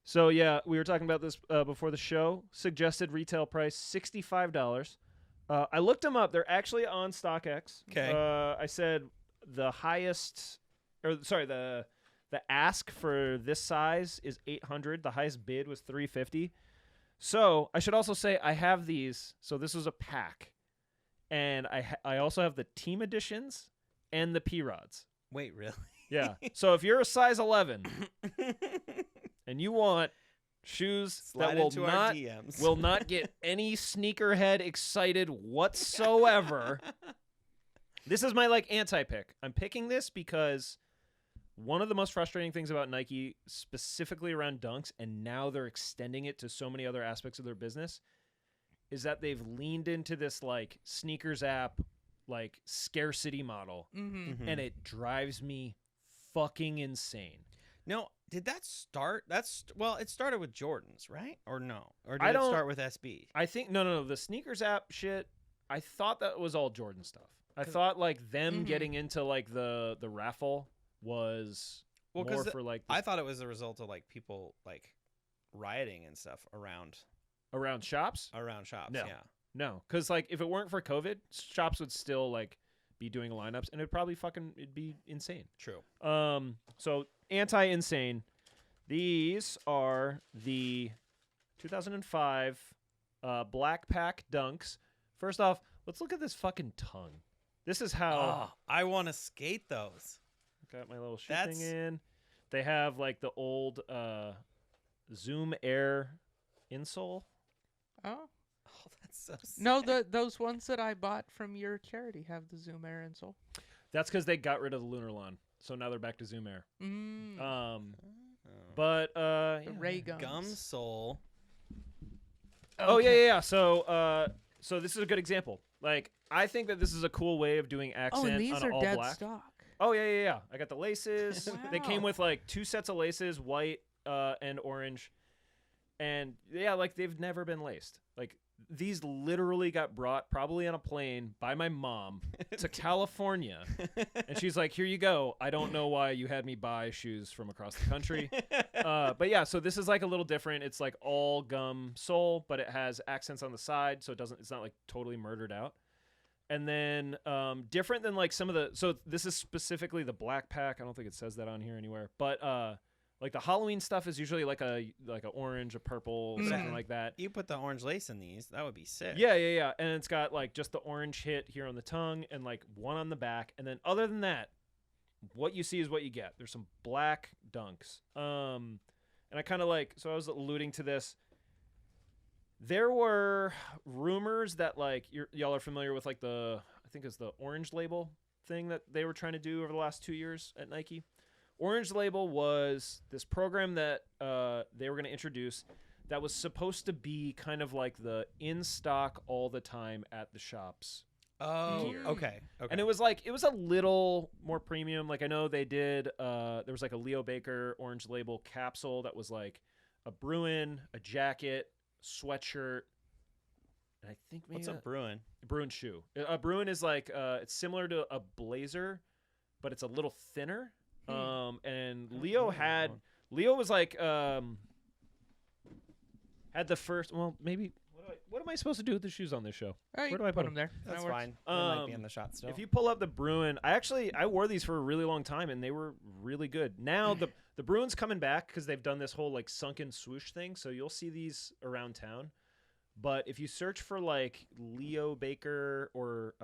So yeah, we were talking about this before the show. Suggested retail price $65. I looked them up. They're actually on StockX. Okay. I said the highest, the ask for this size is 800. The highest bid was 350. So I should also say I have these. So this was a pack, and I also have the team editions and the P rods. Wait, really? Yeah. So if you're a size 11 and you want shoes Slide that will into our not DMs. will not get any sneakerhead excited whatsoever. This is my like anti-pick. I'm picking this because one of the most frustrating things about Nike, specifically around Dunks, and now they're extending it to so many other aspects of their business, is that they've leaned into this like sneakers app, like scarcity model, Mm-hmm. and it drives me fucking insane. No, did that start? It started with Jordans, right? Or no? Or I did it don't- start with SB? I think no. The sneakers app shit. I thought that was all Jordan stuff. I thought like them Mhm. getting into like the raffle was Well, 'cause more the- for like I thought it was a result of like people like rioting and stuff around around shops. shops. No. Yeah. No, because like if it weren't for COVID, shops would still like be doing lineups, and it'd be insane. True. So anti-insane. These are the 2005 Black Pack Dunks. First off, let's look at this fucking tongue. This is how Oh, I want to skate those. got my little shoe That's- thing in. They have like the old Zoom Air insole. Oh Oh, that's so sick. no, those ones that I bought from your charity have the Zoom Air insole. That's because they got rid of the Lunar Lawn, so now they're back to Zoom Air. Mm. Oh. But the yeah. ray guns. Gum sole. Oh yeah. So this is a good example. Like I think that this is a cool way of doing accent Oh, and these on are all dead black. stock. Oh yeah. I got the laces. They came Wow. with like 2 sets of laces, white and orange. And yeah, like they've never been laced. Like these literally got brought probably on a plane by my mom to California. And she's like, "Here you go. I don't know why you had me buy shoes from across the country." But yeah, so this is like a little different. It's like all gum sole, but it has accents on the side, so it's not like totally murdered out. And then different than like some of the, so this is specifically the Black Pack. I don't think it says that on here anywhere, but like the Halloween stuff is usually like a orange, a purple, something like that. You put the orange lace in these. That would be sick. Yeah. And it's got like just the orange hit here on the tongue and like one on the back. And then other than that, what you see is what you get. There's some black Dunks. And I kind of like, so I was alluding to this. There were rumors that like y'all are familiar with like I think it's the Orange Label thing that they were trying to do over the last 2 years at Nike. Orange Label was this program that they were going to introduce that was supposed to be kind of like the in stock all the time at the shops. Oh, gear. okay. And it was a little more premium. Like I know they did, there was like a Leo Baker Orange Label capsule that was like a Bruin, a jacket, sweatshirt, and I think maybe What's a Bruin? Bruin shoe. A Bruin is like it's similar to a blazer, but it's a little thinner. And Leo was like had the first. Well, maybe what am I supposed to do with the shoes on this show? Where do I put them there? That's That works. fine. They might be in the shot still. If you pull up the Bruin, I wore these for a really long time and they were really good. Now the Bruin's coming back because they've done this whole like sunken swoosh thing, so you'll see these around town. But if you search for like Leo Baker or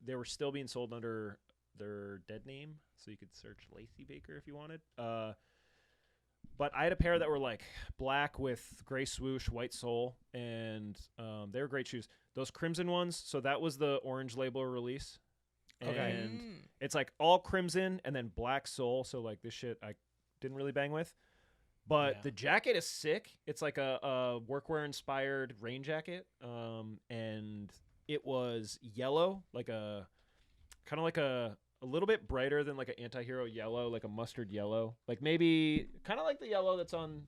they were still being sold under their dead name, so you could search Lacey Baker if you wanted. But I had a pair that were like black with gray swoosh, white sole, and they were great shoes. Those crimson ones, so that was the Orange Label release. Okay. And it's like all crimson and then black sole, so like this shit I didn't really bang with. But the jacket is sick. It's like a workwear inspired rain jacket. And it was yellow, like a kind of like a little bit brighter than like an anti-hero yellow, like a mustard yellow, like maybe kind of like the yellow that's on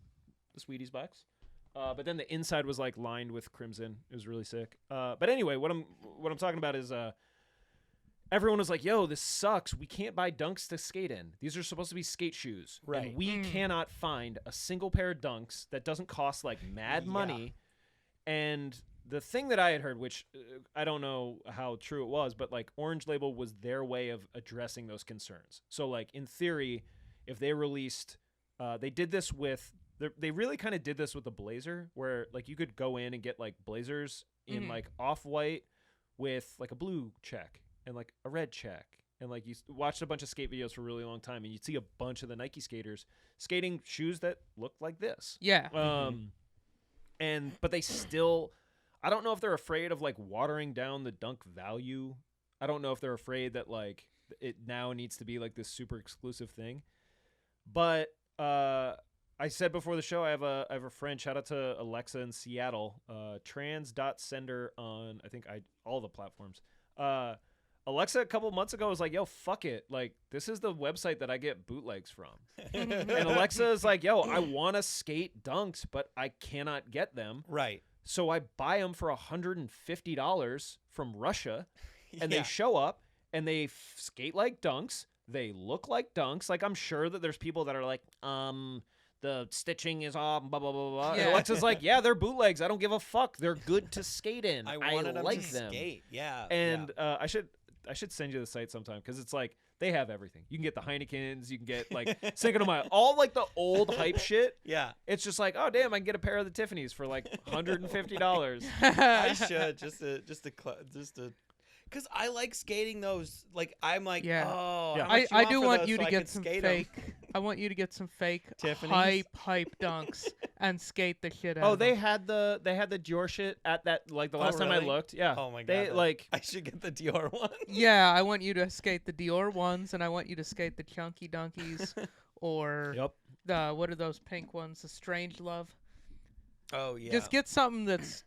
the Sweeties box. But then the inside was like lined with crimson. It was really sick. But anyway, what I'm talking about is everyone was like, yo, this sucks. We can't buy Dunks to skate in. These are supposed to be skate shoes. Right. And we cannot find a single pair of Dunks that doesn't cost like mad money. And the thing that I had heard, which I don't know how true it was, but like Orange Label was their way of addressing those concerns. So like in theory, if they released, they did this with, they really kind of did this with the Blazer, where like you could go in and get like Blazers in like off-white with like a blue check and like a red check. And like you watched a bunch of skate videos for a really long time and you'd see a bunch of the Nike skaters skating shoes that looked like this. Yeah. But they still, I don't know if they're afraid of like watering down the Dunk value. I don't know if they're afraid that like it now needs to be like this super exclusive thing. But I said before the show, I have a friend, shout out to Alexa in Seattle, trans.sender on I think all the platforms. Alexa a couple months ago was like, yo, fuck it. Like, this is the website that I get bootlegs from. And Alexa is like, yo, I want to skate Dunks, but I cannot get them. Right. So I buy them for $150 from Russia, and they show up, and they skate like Dunks. They look like Dunks. Like, I'm sure that there's people that are like, the stitching is off, blah, blah, blah, blah. And Alexa's like, yeah, they're bootlegs. I don't give a fuck. They're good to skate in. I wanted like them to them. skate. Yeah. And I should send you the site sometime because it's like they have everything. You can get the Heinekens, you can get like Cinco de Mayo, all like the old hype shit. Yeah. It's just like, oh damn, I can get a pair of the Tiffany's for like $150. I should just to because I like skating those. Like I'm like, oh, how much you I do for want those you so to I get can some skate 'em? fake. I want you to get some fake Tiffany's? hype Dunks and skate the shit out. Oh, of they them. had the Dior shit at that like the last time I really? looked. Yeah. Oh my god. They like I should get the Dior one. Yeah, I want you to skate the Dior ones, and I want you to skate the Chunky Dunkies, or the what are those pink ones? The Strange Love. Oh yeah. Just get something that's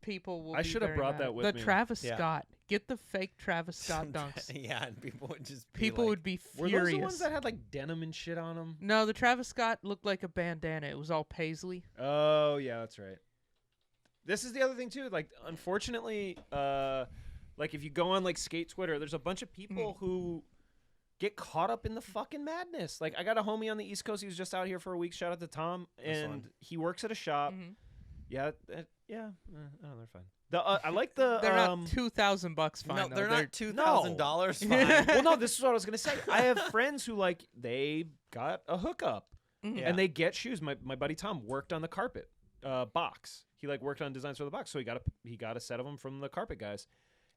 people will. I be should have very brought mad. that with the me. Travis Yeah. Scott. Get the fake Travis Scott Dunks. Yeah, and people would just be People like, would be were furious. those the ones that had like denim and shit on them? No, the Travis Scott looked like a bandana. It was all paisley. Oh yeah, that's right. This is the other thing too. Like, unfortunately, like if you go on like skate Twitter, there's a bunch of people who get caught up in the fucking madness. Like, I got a homie on the East Coast. He was just out here for a week. Shout out to Tom, and he works at a shop. Yeah, yeah. Oh, they're fine. I like the. They're not $2,000 fine. No, though. they're not $2,000 fine. Well, no, this is what I was gonna say. I have friends who like they got a hookup, and they get shoes. My buddy Tom worked on the carpet box. He like worked on designs for the box, so he got a set of them from the carpet guys,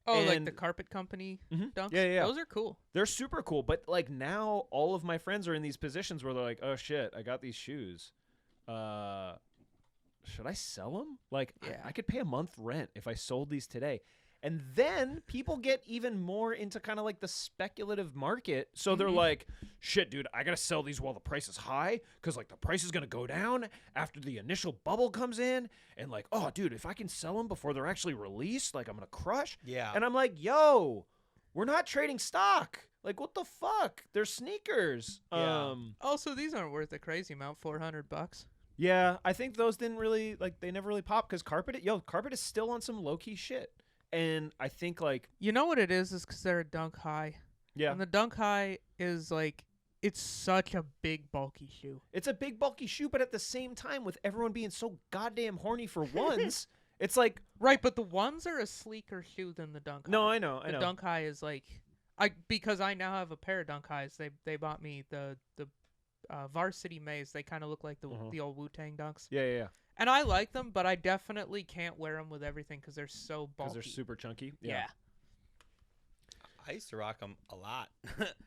Oh, like And- the carpet company Mhm. dunks? Yeah. Those are cool. They're super cool, but like now all of my friends are in these positions where they're like, "Oh shit, I got these shoes. Should I sell them? Like, Yeah. I could pay a month rent if I sold these today." And then people get even more into kind of like the speculative market. So they're Mhm. like, "Shit, dude, I gotta sell these while the price is high, because like the price is gonna go down after the initial bubble comes in, and like, oh, dude, if I can sell them before they're actually released, like I'm gonna crush." Yeah. And I'm like, "Yo, we're not trading stock. Like, what the fuck? They're sneakers." Yeah. Also, these aren't worth a crazy amount. $400. Yeah, I think those didn't really they never really pop because carpet is still on some low key shit, and I think like You know what it is because they're a dunk high. yeah, And the dunk high is like, it's such a big, bulky shoe. it's a big bulky shoe, but at the same time, with everyone being so goddamn horny for ones, it's like Right, but the ones are a sleeker shoe than the dunk high. no, I know, The dunk high is like, because I now have a pair of dunk highs. They bought me the Varsity Maze. They kind of look like the old Wu-Tang dunks. yeah, And I like them, but I definitely can't wear them with everything because they're so bulky. because they're super chunky. Yeah. I used to rock them a lot.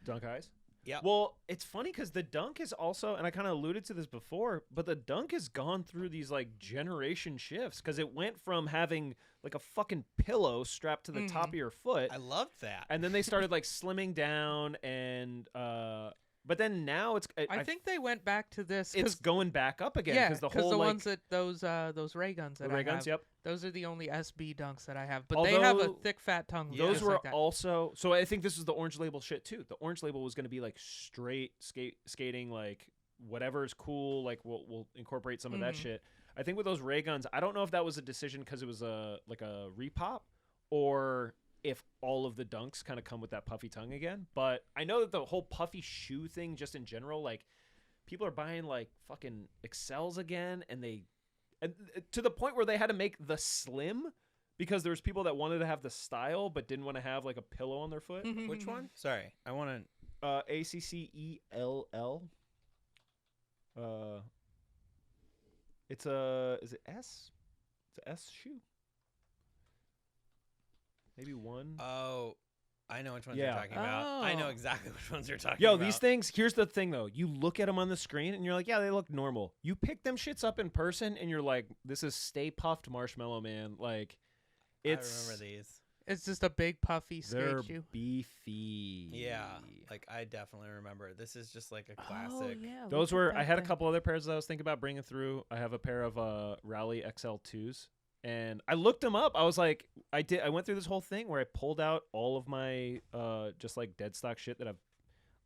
Dunk highs. Yeah. Well, it's funny because the dunk is also, and I kind of alluded to this before, but the dunk has gone through these like generation shifts because it went from having like a fucking pillow strapped to the top of your foot, I loved that. and then they started like slimming down, and but then now it's I think they went back to this. it's going back up again yeah, because the whole the like ones that those ray guns that the ray I guns. have, Yep. those are the only SB dunks that I have. But they have a Although thick, fat tongue. Yeah. Those just were like that. also so. I think this is the orange label shit too. The orange label was going to be like straight skating, like whatever is cool. Like we'll incorporate some of that Mhm. shit. I think with those ray guns, I don't know if that was a decision because it was a like a repop, or if all of the dunks kind of come with that puffy tongue again. But I know that the whole puffy shoe thing, just in general, like people are buying like fucking Excels again, and to the point where they had to make the slim because there's people that wanted to have the style but didn't want to have like a pillow on their foot. Which one? Sorry, I want to. ACCELL. It's a is it S? It's a S shoe. Maybe one. Oh, I know which ones Yeah. you're talking about. I know Oh. exactly which ones you're talking Yo, about. these things, here's the thing though. You look at them on the screen and you're like, yeah, they look normal. You pick them shits up in person and you're like, this is Stay Puffed Marshmallow Man. Like, it's I remember these. It's just a big, puffy they're skate shoe. beefy. Yeah, like I definitely remember. This is just like a Oh classic. yeah. Those look at were I that had a thing. couple other pairs that I was thinking about bringing through. I have a pair of Rally XL2s. And I looked them up. I was like, I went through this whole thing where I pulled out all of my just like dead stock shit that I've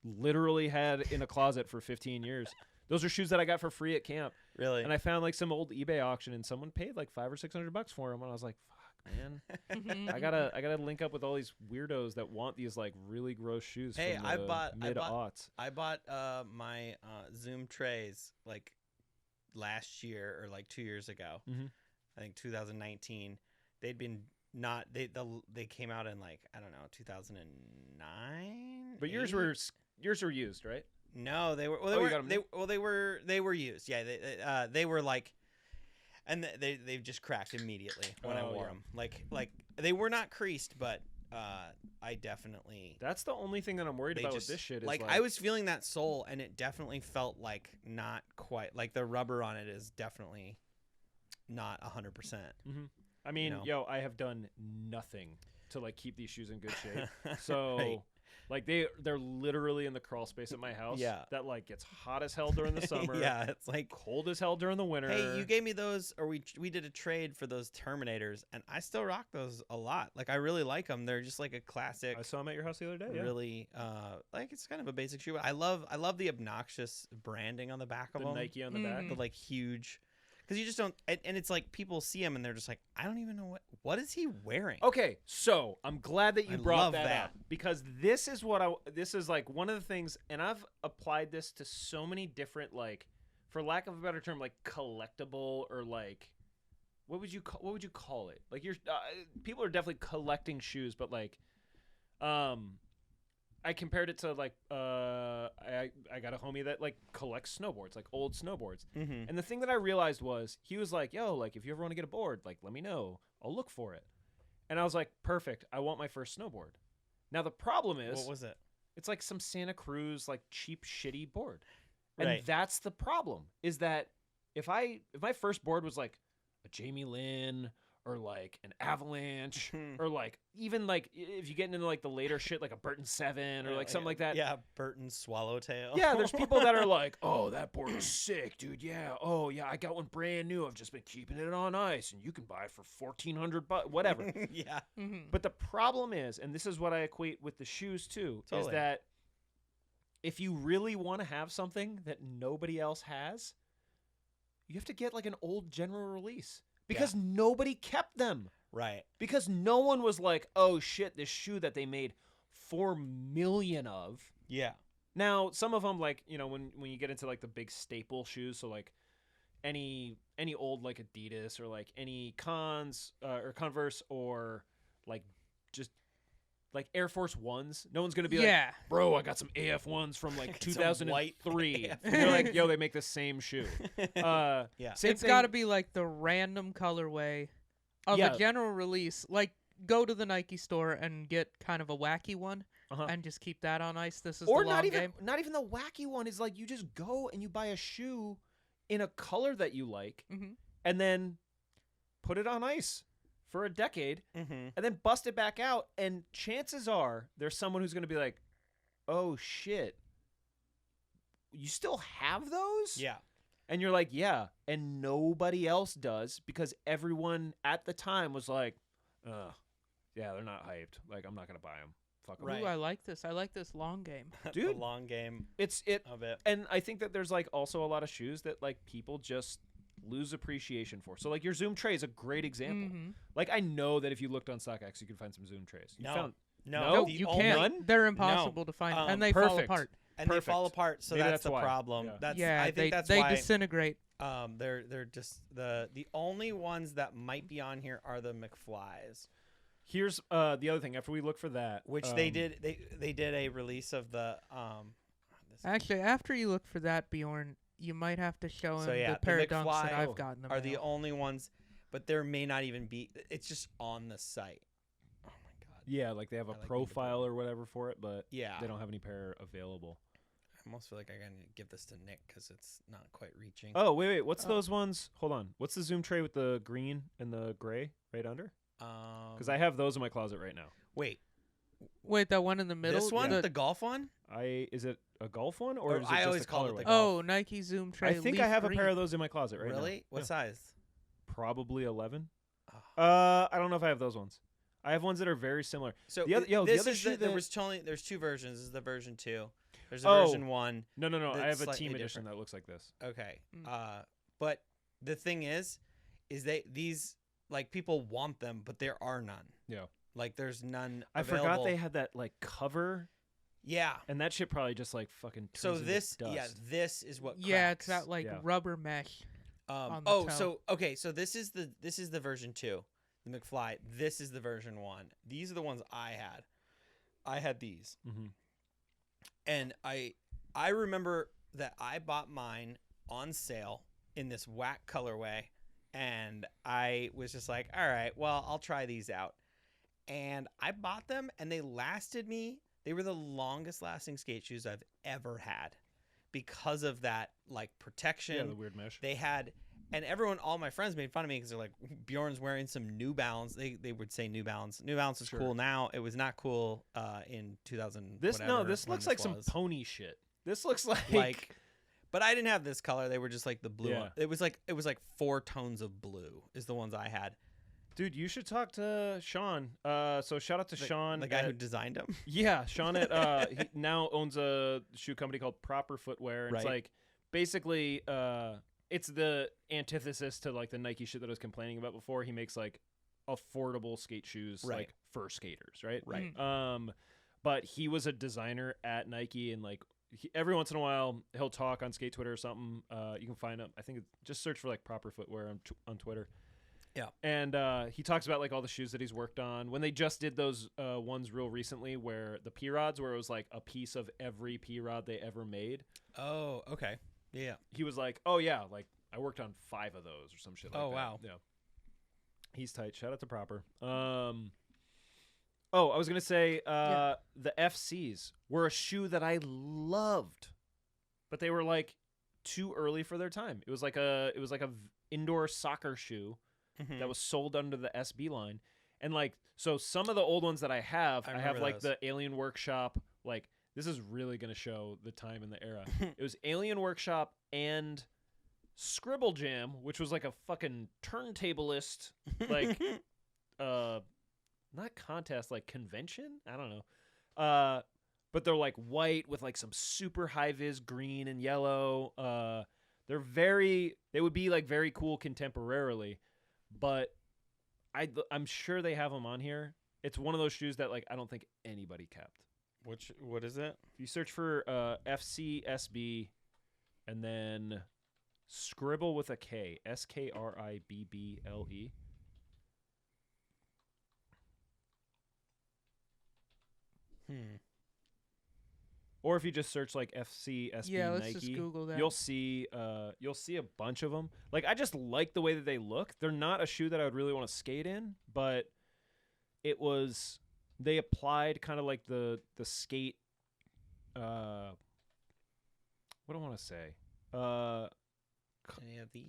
literally had in a closet for 15 years. Those are shoes that I got for free at camp. Really? And I found like some old eBay auction and someone paid like $500 or $600 for them. And I was like, fuck, man. Mhm. I gotta link up with all these weirdos that want these like really gross shoes. Hey, from I the bought- mid-aughts. I bought my Zoom trays like last year or like 2 years ago. Mhm. I think 2019. They'd been not they came out in like I don't know 2009. But yours 8? were used, right? No, they were. Well, Oh, they you were. got 'em They new? well, they were used. Yeah, they were like, and they just cracked immediately when I Oh, wore yeah. them. Like they were not creased, but I definitely. That's the only thing that I'm worried They about just with this shit. Is like I was feeling that sole, and it definitely felt like not quite like the rubber on it is definitely not 100%. I mean, know. yo, I have done nothing to like keep these shoes in good shape. So, Right. like they're literally in the crawl space at my house. Yeah. That like gets hot as hell during the summer. Yeah, it's like, Cold as hell during the winter. hey, you gave me those, or we did a trade for those Terminators, and I still rock those a lot. Like I really like them. They're just like a classic. I saw them at your house the other day. Yeah. Really, like it's kind of a basic shoe. I love the obnoxious branding on the back of The them. Nike on the back. Mhm. The like huge, because you just don't, and it's like people see them and they're just like, I don't even know what is he wearing. Okay, so I'm glad that you I brought love that, that. up because this is like one of the things, and I've applied this to so many different, like, for lack of a better term, like collectible or like, what would you call it? Like people are definitely collecting shoes, but like, I compared it to like I got a homie that like collects snowboards, like old snowboards. Mm-hmm. And the thing that I realized was he was like, yo, like if you ever want to get a board, like let me know. I'll look for it. And I was like, perfect. I want my first snowboard. Now the problem is, What was it? it's like some Santa Cruz like cheap shitty board. And Right. that's the problem, is that if my first board was like a Jamie Lynn or like an Avalanche or like even like if you get into like the later shit like a Burton 7 or like something like that. Yeah, Burton Swallowtail. Yeah, there's people that are like, oh, that board is sick, dude. Yeah. Oh, yeah, I got one brand new. I've just been keeping it on ice, and you can buy it for $1,400, whatever. Yeah. Mm-hmm. But the problem is, and this is what I equate with the shoes too, is Totally. that if you really want to have something that nobody else has, you have to get like an old general release because nobody kept them. Right. Because no one was like, oh shit, this shoe that they made 4 million of. Yeah. Now, some of them, like, you know, when you get into like the big staple shoes, so like any old like Adidas or like any or Converse or like just like Air Force Ones, no one's gonna be like, bro, I got some AF ones from like Some 2003. white And you're like, yo, they make the same shoe. Yeah. Same It's thing- got to be like the random colorway of Yeah. a general release. Like, go to the Nike store and get kind of a wacky one Uh-huh. and just keep that on ice. This is or the long not even game. not even the wacky one is like you just go and you buy a shoe in a color that you like Mm-hmm. and then put it on ice for a decade Mm-hmm. and then bust it back out, and chances are there's someone who's going to be like, oh shit, you still have those? Yeah. And you're like, yeah, and nobody else does because everyone at the time was like, yeah, they're not hyped, like I'm not going to buy them. Fuck 'em. Right. Ooh, I like this. I like this long game. Dude. The long game It of it. and I think that there's like also a lot of shoes that like people just lose appreciation for. So like your Zoom tray is a great example. Mm-hmm. Like I know that if you looked on StockX, you could find some Zoom trays. You No. found No, No, the you only- can't. None? They're impossible to find, and they fall perfect. apart. and they fall Perfect. apart. So Maybe that's the why. problem. Yeah. That's Yeah, I think they that's they why disintegrate. they're just the only ones that might be on here are the McFlys, Here's the other thing. After we look for that, which they did a release of the this- Actually, after you look for that, Bjorn, you might have to show him So, yeah, the pair the of dunks that McFly I've gotten. are the only ones, but there may not even be. It's just on the site. Oh my god. Yeah, like they have a I like profile or whatever for it, but Yeah. they don't have any pair available. I almost feel like I gotta give this to Nick because it's not quite reaching. Oh wait, what's those ones? Hold on, what's the Zoom tray with the green and the gray right under? Because I have those in my closet right now. wait. Wait, that one in the middle. This one, The- the golf one. Is it a golf one or Or is it I just always a call it colorway? the golf. oh, Nike Zoom tray. I think leaf I have green. a pair of those in my closet right now. Really? What Yeah. size? Probably 11. Oh. I don't know if I have those ones. I have ones that are very similar. So The other- th- yo, the this other is shoe there that- was only there's two versions. This is the version 2. There's a Oh. version 1. No. I That's have a slightly team edition different. that looks like this. Okay. Mm. But the thing is these like people want them, but there are none. Yeah. Like there's none. I forgot available. they had that like cover, Yeah. and that shit probably just like fucking. So turns into this, dust. this is what. Yeah, it's cracks. that like Yeah. rubber mesh. on the Oh, toe. so okay, so this is the version 2, the McFly. This is the version 1. These are the ones I had. I had these, Mhm. and I remember that I bought mine on sale in this whack colorway, and I was just like, all right, well, I'll try these out, and I bought them, and they lasted me. They were the longest lasting skate shoes I've ever had because of that like protection. Yeah, the weird mesh. They had, and all my friends made fun of me because they're like, Bjorn's wearing some New Balance. They would say New Balance. New Balance is Sure. cool now. It was not cool in 2000. This whatever, this when looks like some was. pony shit. This looks like like, but I didn't have this color. They were just like the blue. Yeah. It was like 4 tones of blue is the ones I had. dude, you should talk to Sean. So shout out to Sean, the guy who at- designed them. Yeah, Sean at he now owns a shoe company called Proper Footwear. And It's Right. like basically it's the antithesis to like the Nike shit that I was complaining about before. He makes like affordable skate shoes Right. like for skaters, right? Right. But he was a designer at Nike, and like every once in a while he'll talk on Skate Twitter or something. You can find him. I think just search for like Proper Footwear on Twitter. Yeah. And he talks about like all the shoes that he's worked on. When they just did those ones real recently where the P-Rods, where it was like a piece of every P-Rod they ever made. Oh, okay. Yeah. He was like, oh yeah, like I worked on 5 of those or some shit like Oh, that. wow. Yeah. He's tight. Shout out to Proper. Oh, I was gonna say the FCs were a shoe that I loved, but they were like too early for their time. It was like a indoor soccer shoe that was sold under the SB line, and like so some of the old ones that I have like those. the Alien Workshop. Like this is really gonna show the time and the era. It was Alien Workshop and Scribble Jam, which was like a fucking turntablist like not contest, like convention. I don't know. But they're like white with like some super high vis green and yellow. They would be like very cool contemporarily, but I'm sure they have them on here. It's one of those shoes that like I don't think anybody kept. What is it? If you search for FC SB and then Scribble with a K, SKRIBBLE. Or if you just search like FC SB let's Nike, just Google that. you'll see a bunch of them. Like I just like the way that they look. They're not a shoe that I would really want to skate in, but they applied kind of like the skate. What do I want to say? Any of these?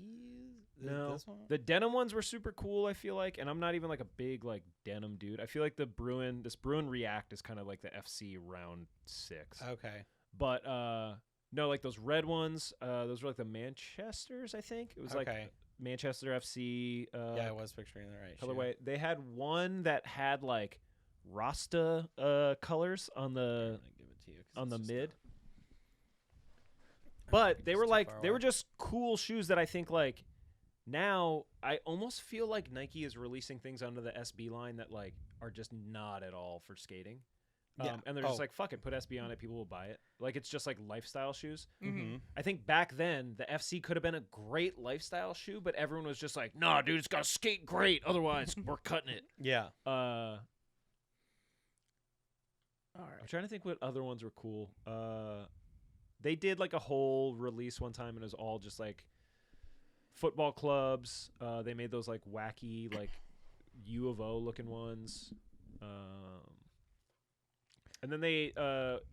No, This one? the denim ones were super cool. I feel like, and I'm not even like a big like denim dude. I feel like this Bruin React is kind of like the FC round 6. Okay. But no, like those red ones. Those were like the Manchesters. I think it was like Manchester FC. Yeah, I was picturing the right colorway. They had one that had like Rasta colors on the give it to you on the just mid. a- But they were too like far they were away. just cool shoes that I think like now I almost feel like Nike is releasing things under the SB line that like are just not at all for skating. Yeah. And they're just Oh. like fuck it, put SB on it, people will buy it. Like it's just like lifestyle shoes. Mm-hmm. I think back then the FC could have been a great lifestyle shoe, but everyone was just like, "Nah, dude, it's got to skate great, otherwise we're cutting it." Yeah. All I'm right. trying to think what other ones were cool. They did like a whole release one time, and it was all just like football clubs. They made those like wacky like U of O looking ones. And then they,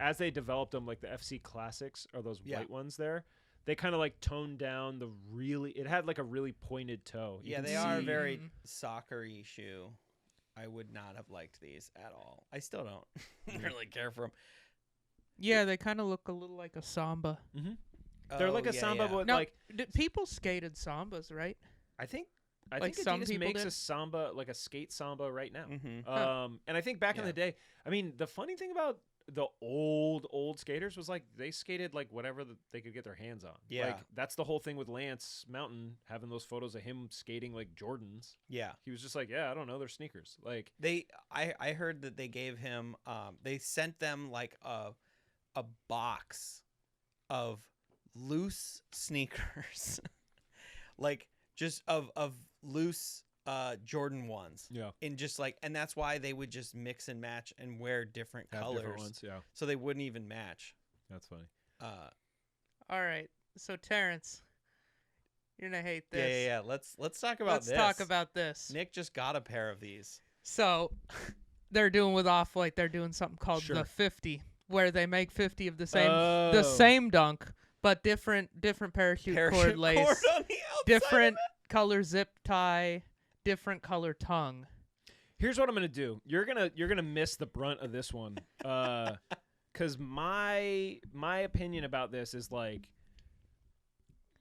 as they developed them, like the FC Classics are those Yeah. white ones there. They kind of like toned down it had like a really pointed toe. You Yeah, can they are a see- very Mhm. soccer-y shoe. I would not have liked these at all. I still don't really care for them. Yeah, they kind of look a little like a samba. They're like a samba, but Now, like people skated sambas, right? I think Like Adidas some people makes did? a samba, like a skate samba right now. Mm-hmm. And I think back in Yeah. the day, I mean, the funny thing about the old skaters was like they skated like whatever they could get their hands on. Yeah. Like that's the whole thing with Lance Mountain having those photos of him skating like Jordans. Yeah. He was just like, yeah, I don't know, they're sneakers. Like I heard that they gave him they sent them like a box of loose sneakers. Like just of loose Jordan 1s. yeah, And just like and that's why they would just mix and match and wear different have colors. different ones. Yeah, So they wouldn't even match. that's funny. All right. So Terrence, you're gonna hate Yeah, this. yeah, yeah. Let's talk about Let's this. talk about this. Nick just got a pair of these. So they're doing with Off-White. They're doing something called Sure. the 50, where they make 50 of the Oh. same dunk, but different parachute cord lace, cord on the outside different of it? color zip tie, different color tongue. Here's what I'm gonna do. You're gonna miss the brunt of this one, because my opinion about this is like,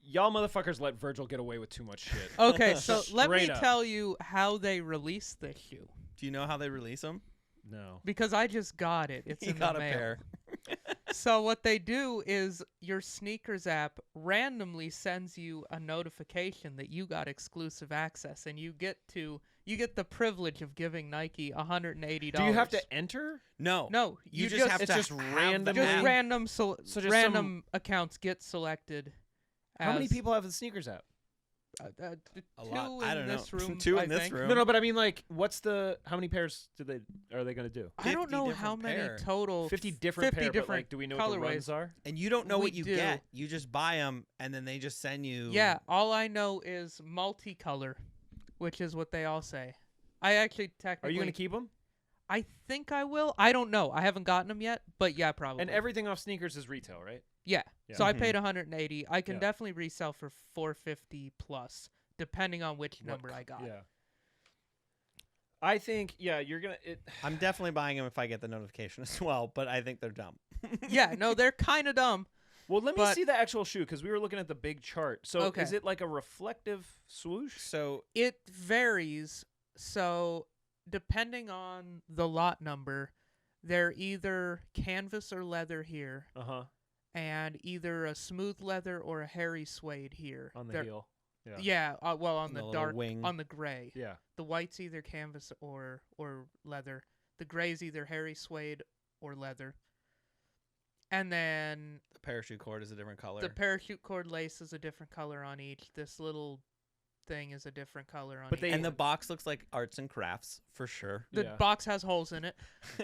y'all motherfuckers let Virgil get away with too much shit. Okay, so let me Straight up. tell you how they released this shoe, Do you know how they release them? No. because I just got it. It's He in got the a mail. pair. So what they do is your sneakers app randomly sends you a notification that you got exclusive access, and you get the privilege of giving Nike $180. Do you have to enter? No. No, You just have it's to just have random the just app. random So just random accounts get selected. How many as, people have the sneakers app? A A lot. Two I in don't this know. room. Two I in this think. room. No, but I mean, like, how many pairs are they gonna do? I don't 50 know how different many pair. total. 50 different 50 pair, but different like, do we know what the runs colorways. are? And you don't know We what you do. get. You just buy them, and then they just send you. Yeah, all I know is multicolor. which is what they all say. I actually Are technically. you gonna keep them? I think I will. I don't know. I haven't gotten them yet, but yeah, probably. And everything off sneakers is retail, right? Yeah. Yeah. So I paid 180. I can Yeah. definitely resell for 450 plus, depending on which number I got. Yeah. I think you're gonna. I'm definitely buying them if I get the notification as well, but I think they're dumb. Yeah, no, they're kind of dumb. Well, let me But- see the actual shoe because we were looking at the big chart. So Okay. is it like a reflective swoosh? So It varies. So depending on the lot number, they're either canvas or leather here, and either a smooth leather or a hairy suede here. On the They're- heel. Yeah, well, on And the the little dark, wing. on the gray. Yeah. The white's either canvas or leather. The gray's either hairy suede or leather. And then the parachute cord is a different color. the parachute cord lace is a different color on each. This little thing is a different color on But each. they- and the box looks like arts and crafts for sure. The Yeah. box has holes in it.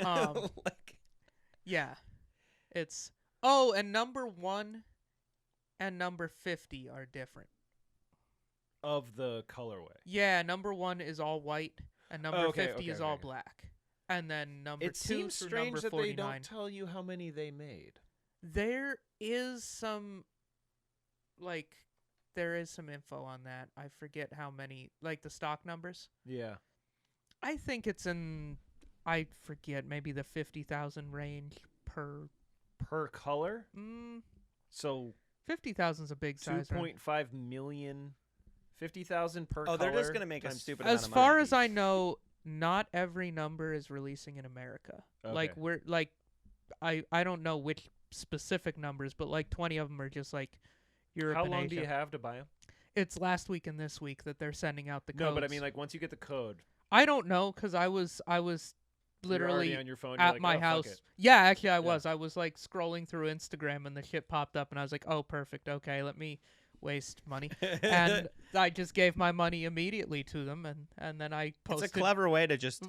Like, Yeah. It's and number 1 and number 50 are different. Of the colorway. Yeah, number 1 is all white and number Okay, 50 is okay, all okay. black. And then number It 2 seems through strange number that 49. they don't tell you how many they made. There is some info on that. I forget how many, like the stock numbers. Yeah. I think it's I forget, maybe the 50,000 range per. Per color? Mm, So 50,000 is a big size. Right? 2.5 million. 50,000 per oh, color. they're just gonna make a times- stupid amount As of far money as I each. know, not every number is releasing in America. Like Okay. we're like, I don't know which specific numbers, but like 20 of them are just like Europe How and long Asia. do you have to buy them? It's last week and this week that they're sending out the codes. No, but I mean, like, once you get the code, I don't know because I was you're already literally on your phone. You're at like, my "Oh, fuck house. it." Yeah, actually, I was. I was like scrolling through Instagram and the shit popped up, and I was like, "Oh, perfect. Okay, let me waste money." And I just gave my money immediately to them, and then I it's posted a clever way to just.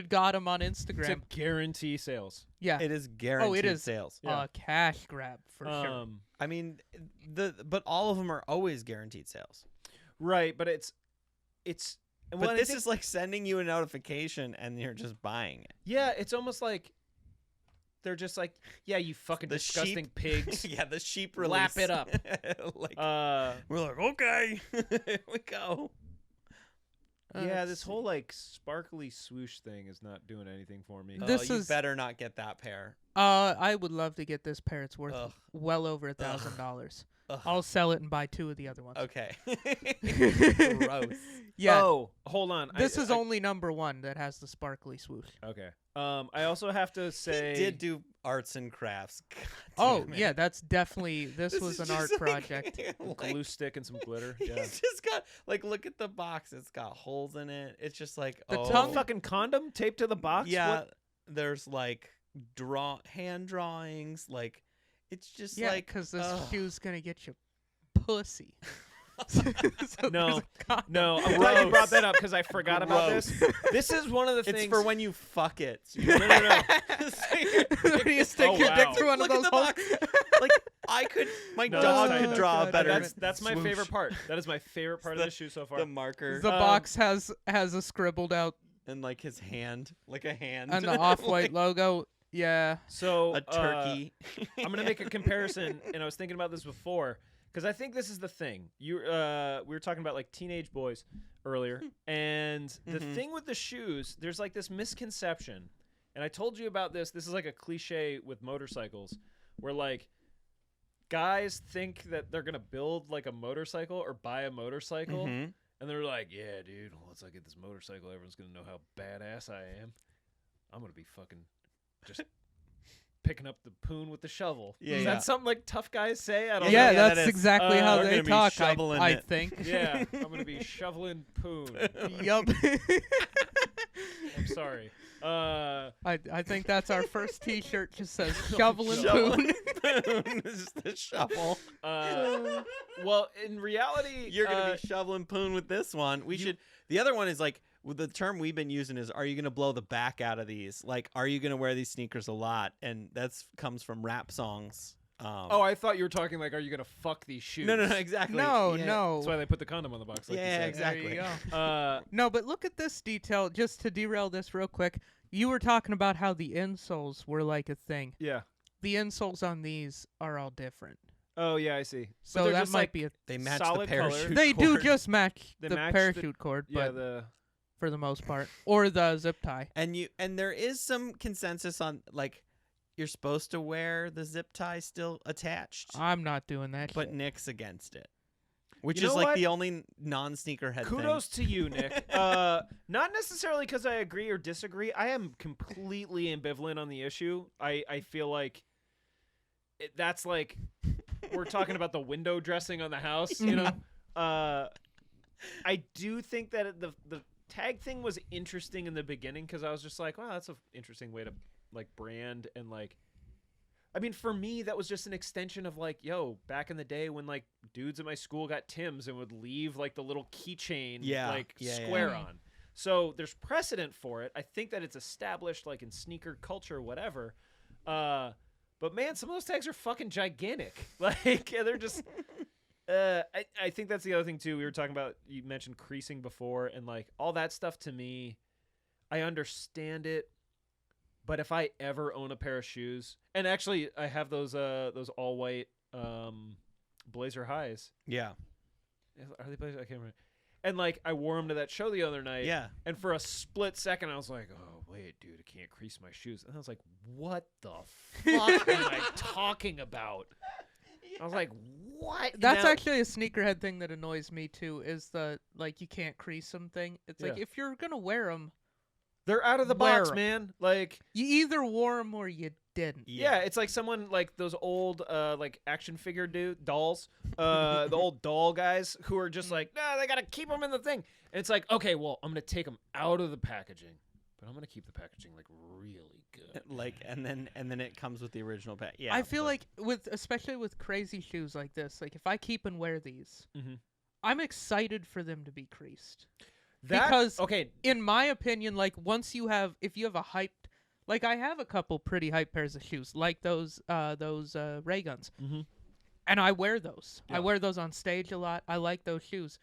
got them on To Instagram. guarantee sales. Yeah, It is guaranteed is. sales. Yeah. a cash grab for sure. I mean, but all of them are always guaranteed sales. Right, but it's. But well, and I this think- is like sending you a notification and you're just buying it. Yeah, it's almost like they're just like, yeah, you fucking The disgusting sheep- pigs. Yeah, the sheep Lap release. it up. Like We're we're like, okay, here we go. yeah, Let's this whole like sparkly swoosh thing is not doing anything for me. This you is- better not get that pair. I would love to get this pair. It's worth Ugh. well over $1,000. Ugh. I'll sell it and buy 2 of the other ones. Okay. Gross. Yeah. Oh, hold on. This is only number 1 that has the sparkly swoosh. Okay. I also have to say. He did do arts and crafts. God Oh, damn it. yeah, that's definitely this This was is an art just like- project. a like, glue stick and some glitter. Yeah. He's just got like, look at the box. It's got holes in it. It's just like The oh, tongue- Fucking condom taped to the box. Yeah, What? there's like hand drawings. Like it's just Yeah, like because this ugh. shoe's gonna get you pussy. So No, there's a condom. No, I'm glad you Gross. brought that up because I forgot about this. This is one of the It's things. for when you fuck it. So No, no, no. Do you stick Oh, your dick wow. through one Look of at those the holes? box. Like I could, my No, dog that's could tight. draw a God, better. That's my swoosh. favorite part. That is my favorite part of the shoe so far. The marker The box has a scribbled out and like his hand, like a hand, and the off-white like logo. Yeah. So a turkey. I'm gonna make a comparison, and I was thinking about this before because I think this is the thing. We were talking about like teenage boys earlier, and the Mhm. thing with the shoes, there's like this misconception, and I told you about this. This is like a cliche with motorcycles, where like guys think that they're gonna build like a motorcycle or buy a motorcycle, Mhm. and they're like, "Yeah, dude, once I get this motorcycle, everyone's gonna know how badass I am. I'm gonna be fucking just." Picking up the poon with the shovel. Yeah, Is yeah. that something like tough guys say? I don't Yeah, know. that that's is. exactly how We're they gonna be talk. shoveling I it. think. Yeah, I'm gonna be shoveling poon. Yup. I'm sorry. I think that's our first T-shirt. Just says shoveling Shoveling poon. poon. This is the shovel. Well, in reality, You're gonna be shoveling poon with this one. We should. The other one is like with the term we've been using is, are you gonna blow the back out of these? Like, are you gonna wear these sneakers a lot? And that's comes from rap songs. Oh, I thought you were talking like, are you gonna fuck these shoes? no, exactly. No, Yeah. no. That's why they put the condom on the box. Like you Yeah, said. exactly. There you go. Uh, No, but look at this detail. Just to derail this real quick, you were talking about how the insoles were like a thing. yeah. The insoles on these are all different. Oh yeah, I see. But So they're that just, might like, be a. They match the solid color. parachute. They do cord. just match They the match the- parachute cord, Yeah, but for the most part, or the zip tie. And there is some consensus on like you're supposed to wear the zip tie still attached, I'm not doing that. but shit. Nick's against it, which You is know like what? the only non-sneakerhead kudos to you, Nick. Not necessarily because I agree or disagree. I am completely ambivalent on the issue. I feel like that's like we're talking about the window dressing on the house, you know. I do think that the tag thing was interesting in the beginning because I was just like, wow, that's an interesting way to like brand and like. I mean, for me, that was just an extension of like, yo, back in the day when like dudes at my school got Timbs and would leave like the little keychain square yeah. on. So there's precedent for it. I think that it's established like in sneaker culture, whatever. But man, some of those tags are fucking gigantic. Like they're just. I think that's the other thing too. We were talking about, you mentioned creasing before, and like all that stuff to me, I understand it. But if I ever own a pair of shoes, and actually I have those all white Blazer highs. Yeah. Are they Blazer? I can't remember. And like I wore them to that show the other night. Yeah. And for a split second, I was like, "Oh wait, dude, I can't crease my shoes." And I was like, "What the fuck am I talking about?" I was like, "What?" That's Now- actually a sneakerhead thing that annoys me too. Is the like you can't crease something. It's like Yeah. if you're gonna wear them, they're out of the Wear box, 'em. man. Like, you either wore them or you didn't. yeah, it's like someone like those old like action figure dolls, the old doll guys who are just like, nah, they gotta keep them in the thing. And it's like, okay, well, I'm gonna take them out of the packaging, but I'm gonna keep the packaging like really good. Like and then it comes with the original pack. Yeah. I feel but- like especially with crazy shoes like this, like if I keep and wear these, Mhm. I'm excited for them to be creased. That, Because- okay, In my opinion, like if you have a hyped, like I have a couple pretty hyped pairs of shoes, like those Ray Guns, Mhm. and I wear those. Yeah. I wear those on stage a lot. I like those shoes,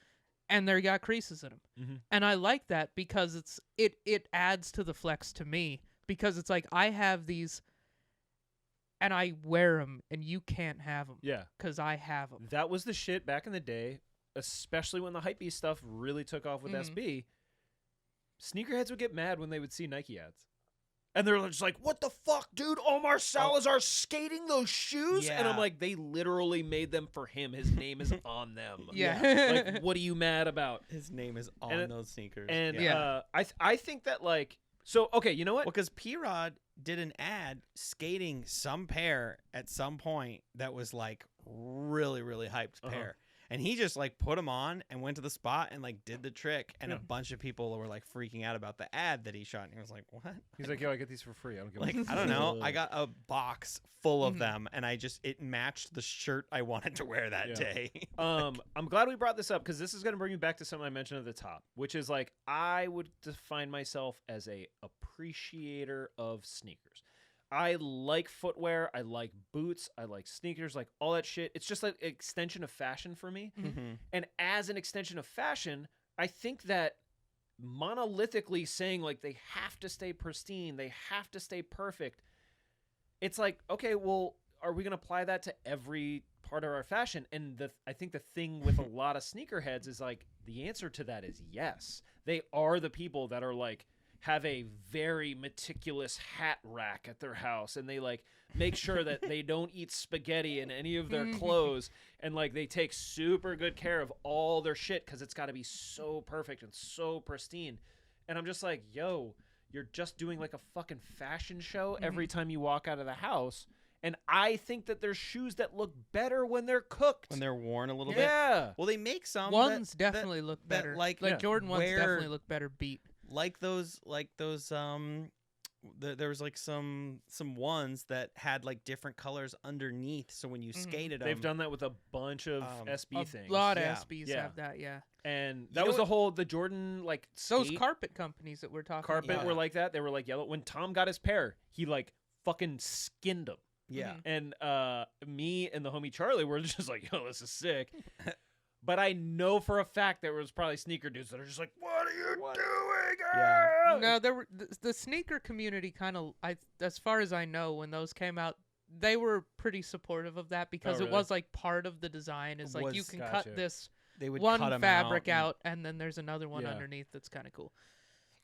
and they got creases in them, Mhm. and I like that because it adds to the flex to me because it's like I have these, and I wear them, and you can't have them yeah. because I have them. That was the shit back in the day, especially when the hypebeast stuff really took off with Mhm. SB. Sneakerheads would get mad when they would see Nike ads. And they're just like, what the fuck, dude? Omar Salazar's skating those shoes? And I'm Yeah. like, they literally made them for him. His name is on them. Yeah. Like, what are you mad about? his name is on And- those sneakers. And Yeah. I think that, like, so, okay, you know what? Well, because P-Rod did an ad skating some pair at some point that was like really, really hyped Uh-huh. pair. And he just like put them on and went to the spot and like did the trick. And Yeah. a bunch of people were like freaking out about the ad that he shot. And he was like, what? He's like, yo, I get these for free. I don't give Like, a I don't know. I got a box full of Mhm. them and it matched the shirt I wanted to wear that Yeah. day. I'm glad we brought this up because this is going to bring me back to something I mentioned at the top, which is like I would define myself as a appreciator of sneakers. I like footwear, I like boots, I like sneakers, like all that shit. It's just like an extension of fashion for me. Mhm. And as an extension of fashion, I think that monolithically saying like they have to stay pristine, they have to stay perfect. It's like, okay, well, are we going to apply that to every part of our fashion? And I think the thing with a lot of sneakerheads is like the answer to that is yes. They are the people that are like have a very meticulous hat rack at their house and they like make sure that they don't eat spaghetti in any of their clothes and like they take super good care of all their shit because it's got to be so perfect and so pristine. And I'm just like, yo, you're just doing like a fucking fashion show every time you walk out of the house. And I think that there's shoes that look better when they're cooked. When they're worn a little bit. Yeah. Well, they make some Ones that- definitely look that, better. like Jordan ones wear- definitely look better beat. like those there was like some ones that had like different colors underneath, so when you skated them They've done that with a bunch of SB A things. lot of Yeah. SBs Yeah. have that, yeah. And that know was the what- whole the Jordan like Those skate carpet companies that we're talking carpet about. Yeah. were like that. They were like yellow. When Tom got his pair, he like fucking skinned them. Yeah. And me and the homie Charlie were just like, yo, this is sick. But I know for a fact there was probably sneaker dudes that are just like, what are you doing? Yeah. Ah!" No, there were the sneaker community kind of. As far as I know, when those came out, they were pretty supportive of that because really? it was like part of the design. Is like you Was- can Gotcha. cut this They would one cut 'em fabric and- out, and then there's another one Yeah. underneath that's kind of cool.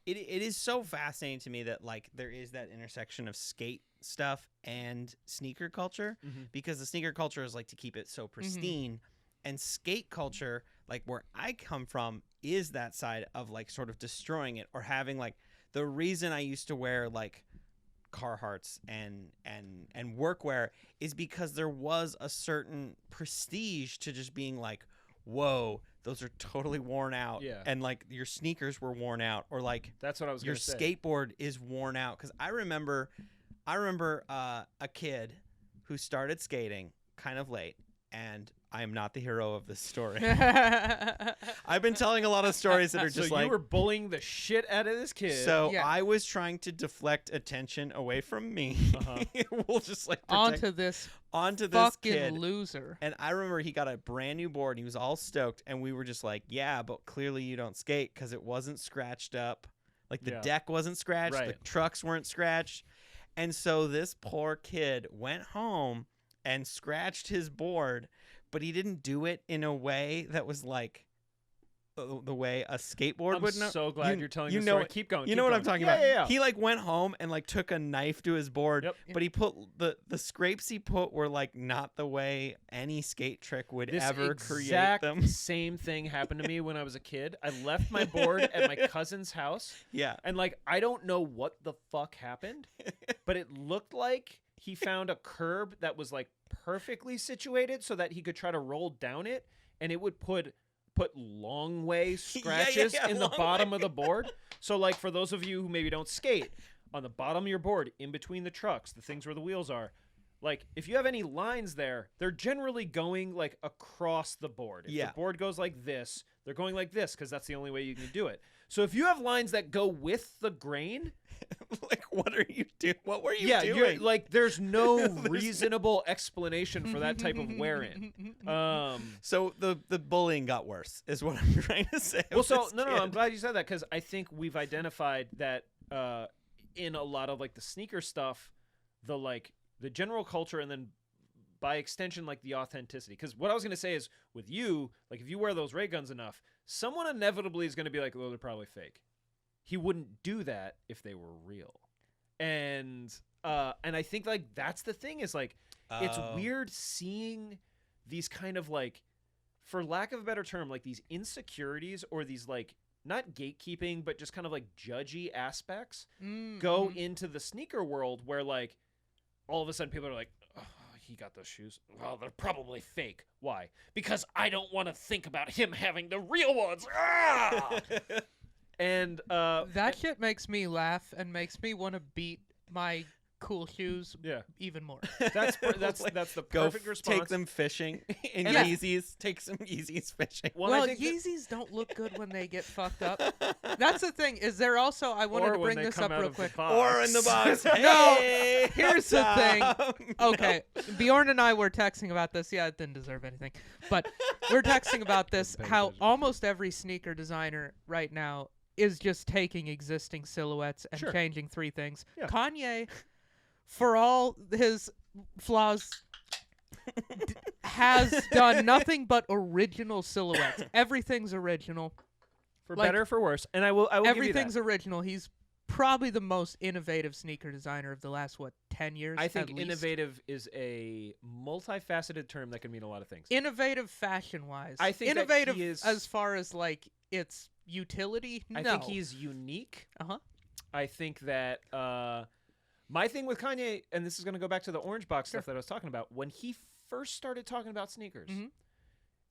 It is so fascinating to me that like there is that intersection of skate stuff and sneaker culture, because the sneaker culture is like to keep it so pristine, and skate culture, like where I come from, is that side of like sort of destroying it or having like the reason I used to wear like Carhartts and workwear is because there was a certain prestige to just being like, whoa, those are totally worn out. Yeah. And like your sneakers were worn out, or like That's what I was your going to say. skateboard is worn out. Because I remember a kid who started skating kind of late, and I am not the hero of this story. I've been telling a lot of stories that are just so like, you were bullying the shit out of this kid. so Yeah. I was trying to deflect attention away from me. Uh-huh. We'll just like Onto this onto this fucking kid. loser. And I remember he got a brand new board. And he was all stoked, and we were just like, "Yeah, but clearly you don't skate because it wasn't scratched up. Like the Yeah. deck wasn't scratched, the Right. trucks weren't scratched." And so this poor kid went home and scratched his board, but he didn't do it in a way that was like the way a skateboard I'm would know. so glad you're telling you the know story. it- Keep going. You keep know what going. I'm talking Yeah, about? Yeah, yeah. He like went home and like took a knife to his board, Yep. but he put the scrapes he put were like not the way any skate trick would This ever create exact them. same thing happened to me when I was a kid. I left my board at my cousin's house, Yeah. and like I don't know what the fuck happened, but it looked like he found a curb that was like perfectly situated so that he could try to roll down it, and it would put long way scratches in the long bottom way. of the board. So like for those of you who maybe don't skate, on the bottom of your board, in between the trucks, the things where the wheels are, like if you have any lines there, they're generally going like across the board. If Yeah. the board goes like this, they're going like this because that's the only way you can do it. So if you have lines that go with the grain, Like, what are you doing? What were you yeah, doing? you're like there's no reasonable explanation for that type of wearing. So the bullying got worse, is what I'm trying to say. Well, with so this no, I'm kid. glad you said that because I think we've identified that in a lot of like the sneaker stuff, the general culture, and then by extension like the authenticity. Because what I was gonna say is with you, like if you wear those ray guns enough, someone inevitably is gonna be like, "Well, they're probably fake." He wouldn't do that if they were real, and I think like that's the thing is like it's Oh. weird seeing these kind of like, for lack of a better term, like these insecurities or these like not gatekeeping but just kind of like judgy aspects go into the sneaker world where like all of a sudden people are like, oh, he got those shoes, well they're probably fake. Why? Because I don't want to think about him having the real ones. Ah! And That shit makes me laugh and makes me want to beat my cool shoes yeah, even more. that's the Go perfect response. take them fishing in Yeah. Yeezys. Take some Yeezys fishing. Well, Well, I think that- Yeezys don't look good when they get fucked up. That's the thing. Is there also? I wanted or to when bring they this come up out real of quick. the box. Or in the box. No, Hey, here's the what's thing. up? Okay, Bjorn and I were texting about this. Yeah, it didn't deserve anything, but we're texting about this. Pay How attention. almost every sneaker designer right now is just taking existing silhouettes and Sure. changing three things. Yeah. Kanye, for all his flaws, has done nothing but original silhouettes. Everything's original. for like, better or for worse. And I will give you Everything's that. original. He's probably the most innovative sneaker designer of the last 10 years. I at think least. innovative is a multifaceted term that can mean a lot of things. Innovative fashion wise. I think that innovative he is- as far as like its utility. I no. think he's unique. Uh-huh. I think that my thing with Kanye, and this is going to go back to the orange box stuff that I was talking about, when he first started talking about sneakers, Mhm.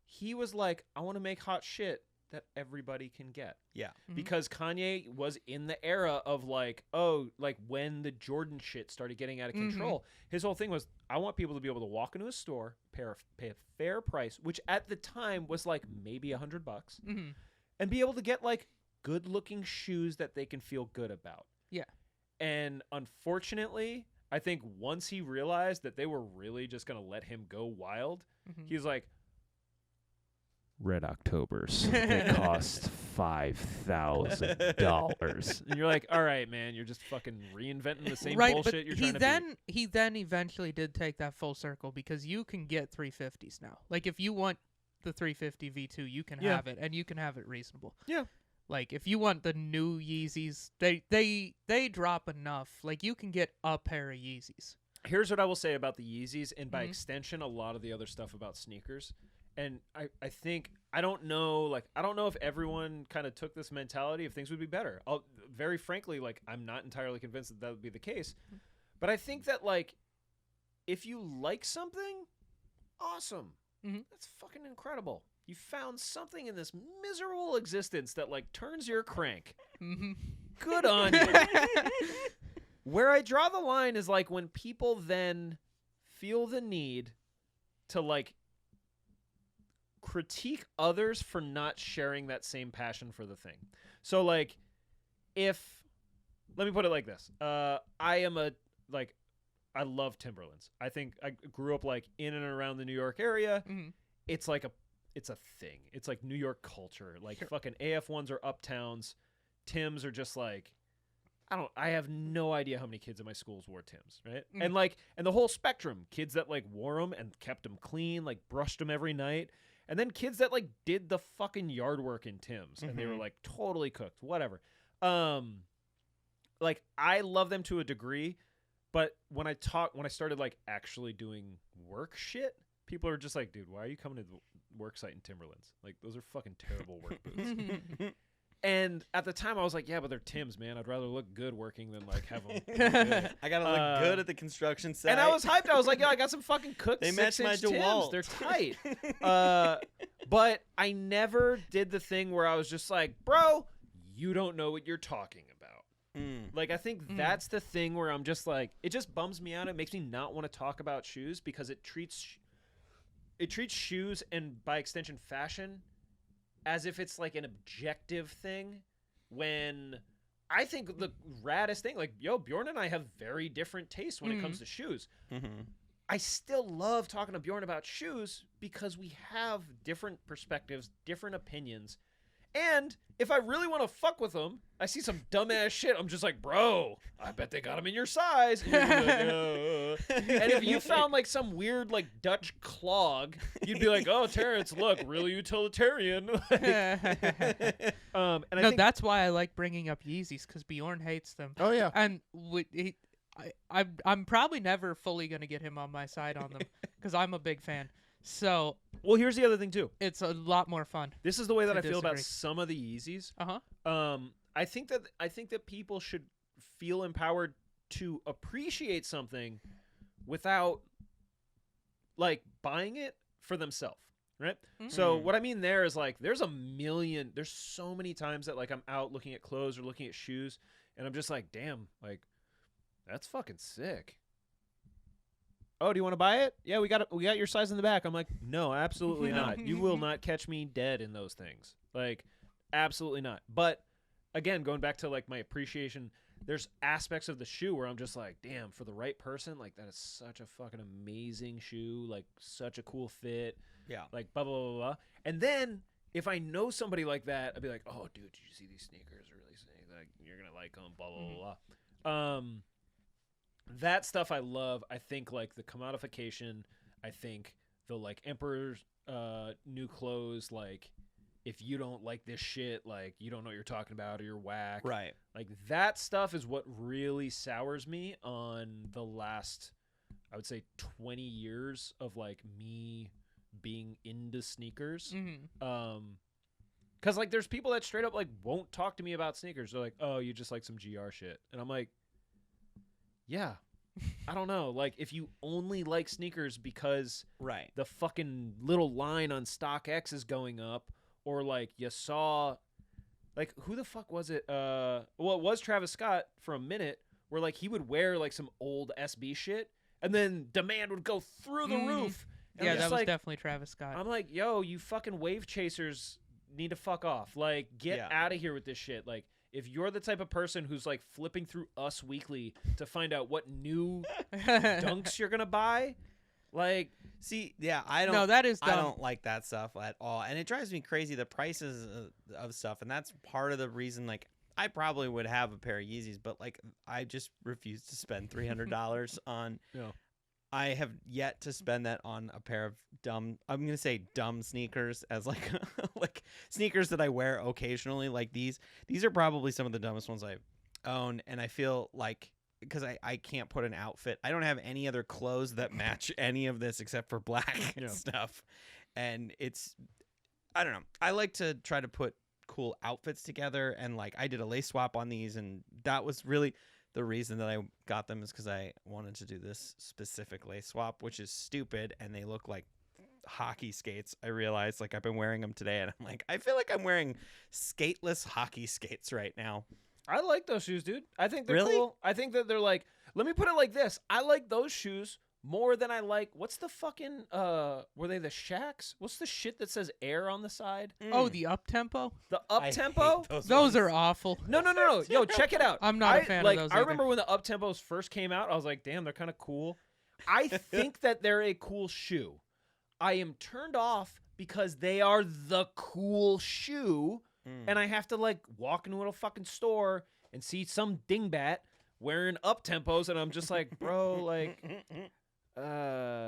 he was like, I want to make hot shit that everybody can get. Yeah. Mhm. Because Kanye was in the era of like, oh, like when the Jordan shit started getting out of Mhm. control. His whole thing was, I want people to be able to walk into a store, pay a fair price, which at the time was like maybe $100, Mhm. and be able to get like good looking shoes that they can feel good about. Yeah. And unfortunately, I think once he realized that they were really just going to let him go wild, he's like, Red Octobers, they cost $5,000. And you're like, all right, man, you're just fucking reinventing the same bullshit you're trying to beat. He then eventually did take that full circle because you can get 350s now. Like, if you want the 350 V2, you can have it, and you can have it reasonable. Yeah. Like, if you want the new Yeezys, they drop enough. Like, you can get a pair of Yeezys. Here's what I will say about the Yeezys, and by extension, a lot of the other stuff about sneakers. And I think, I don't know if everyone kind of took this mentality if things would be better. Very frankly, like, I'm not entirely convinced that would be the case. But I think that, like, if you like something, awesome. That's fucking incredible. You found something in this miserable existence that, like, turns your crank. Good on you. Where I draw the line is, like, when people then feel the need to, like, critique others for not sharing that same passion for the thing. So, like, let me put it like this. I love Timberlands. I think I grew up, like, in and around the New York area. It's like it's a thing. It's like New York culture. Like, fucking AF1s are uptowns. Tims are just like, I have no idea how many kids in my schools wore Tims, right? And the whole spectrum. Kids that, like, wore them and kept them clean, like, brushed them every night. And then kids that, like, did the fucking yard work in Tims and they were, like, totally cooked, whatever. Like, I love them to a degree, but when I started, like, actually doing work shit, people are just like, dude, why are you coming to the work site in Timberlands? Like, those are fucking terrible work boots. And at the time, I was like, yeah, but they're Tims, man. I'd rather look good working than, like, have them good. I got to look good at the construction site. And I was hyped. I was like, yeah, I got some fucking cooked 6-inch Tims. They're tight. But I never did the thing where I was just like, bro, you don't know what you're talking about. Like, I think that's the thing where I'm just like, it just bums me out. It makes me not want to talk about shoes because it treats shoes and, by extension, fashion as if it's like an objective thing, when I think the raddest thing, like, Bjorn and I have very different tastes when it comes to shoes. I still love talking to Bjorn about shoes because we have different perspectives, different opinions. And if I really want to fuck with them, I see some dumbass shit. I'm just like, bro, I bet they got them in your size. And, like, and if you found, like, some weird, like, Dutch clog, you'd be like, oh, Terrence, look, really utilitarian. That's why I like bringing up Yeezys, because Bjorn hates them. Oh, yeah. And I'm probably never fully going to get him on my side on them because I'm a big fan. So, well, here's the other thing too. It's a lot more fun. This is the way that I feel about some of the Yeezys. I think that people should feel empowered to appreciate something without, like, buying it for themselves, right? So what I mean there is, like, there's so many times that, like, I'm out looking at clothes or looking at shoes and I'm just like, damn, like, that's fucking sick. Oh, do you want to buy it? Yeah, we got your size in the back. I'm like, no, absolutely not. You will not catch me dead in those things. Like, absolutely not. But again, going back to, like, my appreciation, there's aspects of the shoe where I'm just like, damn, for the right person, like, that is such a fucking amazing shoe, like, such a cool fit. Yeah. Like, blah, blah, blah, blah. And then if I know somebody like that, I'd be like, oh, dude, did you see these sneakers? Really sick. Like, you're going to like them, blah, blah, blah, blah. That stuff I love. I think, like, the commodification, I think the, like, Emperor's new clothes, like, if you don't like this shit, like, you don't know what you're talking about or you're whack. Right. Like, that stuff is what really sours me on the last, I would say, 20 years of, like, me being into sneakers. Because, like, there's people that straight up, like, won't talk to me about sneakers. They're like, oh, you just like some GR shit. And I'm like, yeah, I don't know. Like, if you only like sneakers because the fucking little line on StockX is going up, or, like, you saw, like, who the fuck was it? Well, it was Travis Scott for a minute, where, like, he would wear, like, some old SB shit, and then demand would go through the roof. And yeah, that was like, definitely Travis Scott. I'm like, yo, you fucking wave chasers need to fuck off. Like, get out of here with this shit. Like, if you're the type of person who's like flipping through Us Weekly to find out what new dunks you're gonna buy, like, See, yeah, I don't. No, that is dumb. I don't like that stuff at all, and it drives me crazy. The prices of stuff, and that's part of the reason. Like, I probably would have a pair of Yeezys, but like, I just refuse to spend $300 on. Yeah. I have yet to spend that on a pair of dumb. I'm gonna say dumb sneakers as like like sneakers that I wear occasionally. Like these are probably some of the dumbest ones I own, and I feel like because I can't put an outfit. I don't have any other clothes that match any of this except for black stuff, and I don't know. I like to try to put cool outfits together, and like I did a lace swap on these, and that was really the reason that I got them is because I wanted to do this specific lace swap, which is stupid, and they look like hockey skates. I realized, like, I've been wearing them today, and I'm like, I feel like I'm wearing skateless hockey skates right now. I like those shoes, dude. I think they're Really? cool. I think that they're like, let me put it like this. I like those shoes more than I like, what's the fucking, were they the Shacks? What's the shit that says air on the side? Oh, the up-tempo? The I up-tempo? hate Those ones. are awful. No. Yo, check it out. I'm not a fan of those I either. remember when the up-tempos first came out, I was like, damn, they're kind of cool. I think that they're a cool shoe. I am turned off because they are the cool shoe, and I have to, like, walk into a fucking store and see some dingbat wearing up-tempos, and I'm just like, bro, like...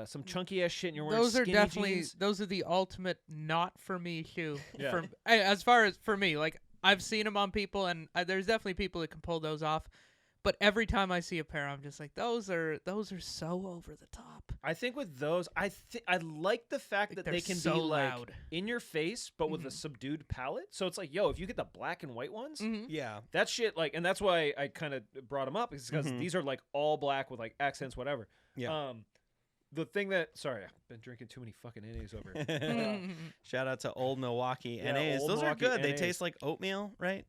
some chunky ass shit, and you're wearing Those are skinny definitely jeans. those are the ultimate not for me shoe. Yeah. As far as for me, like I've seen them on people, and there's definitely people that can pull those off. But every time I see a pair, I'm just like, those are so over the top. I think with those, I like the fact that They're they can so be like loud. in your face, but with a subdued palette. So it's like, yo, if you get the black and white ones, Yeah. that shit, like, and that's why I kind of brought them up, is because these are like all black with like accents, whatever. Yeah. The thing that, sorry, I've been drinking too many fucking NAs over here. Shout out to Old Milwaukee Yeah, NAs. Old Those Milwaukee are good. They NAs. taste like oatmeal, right?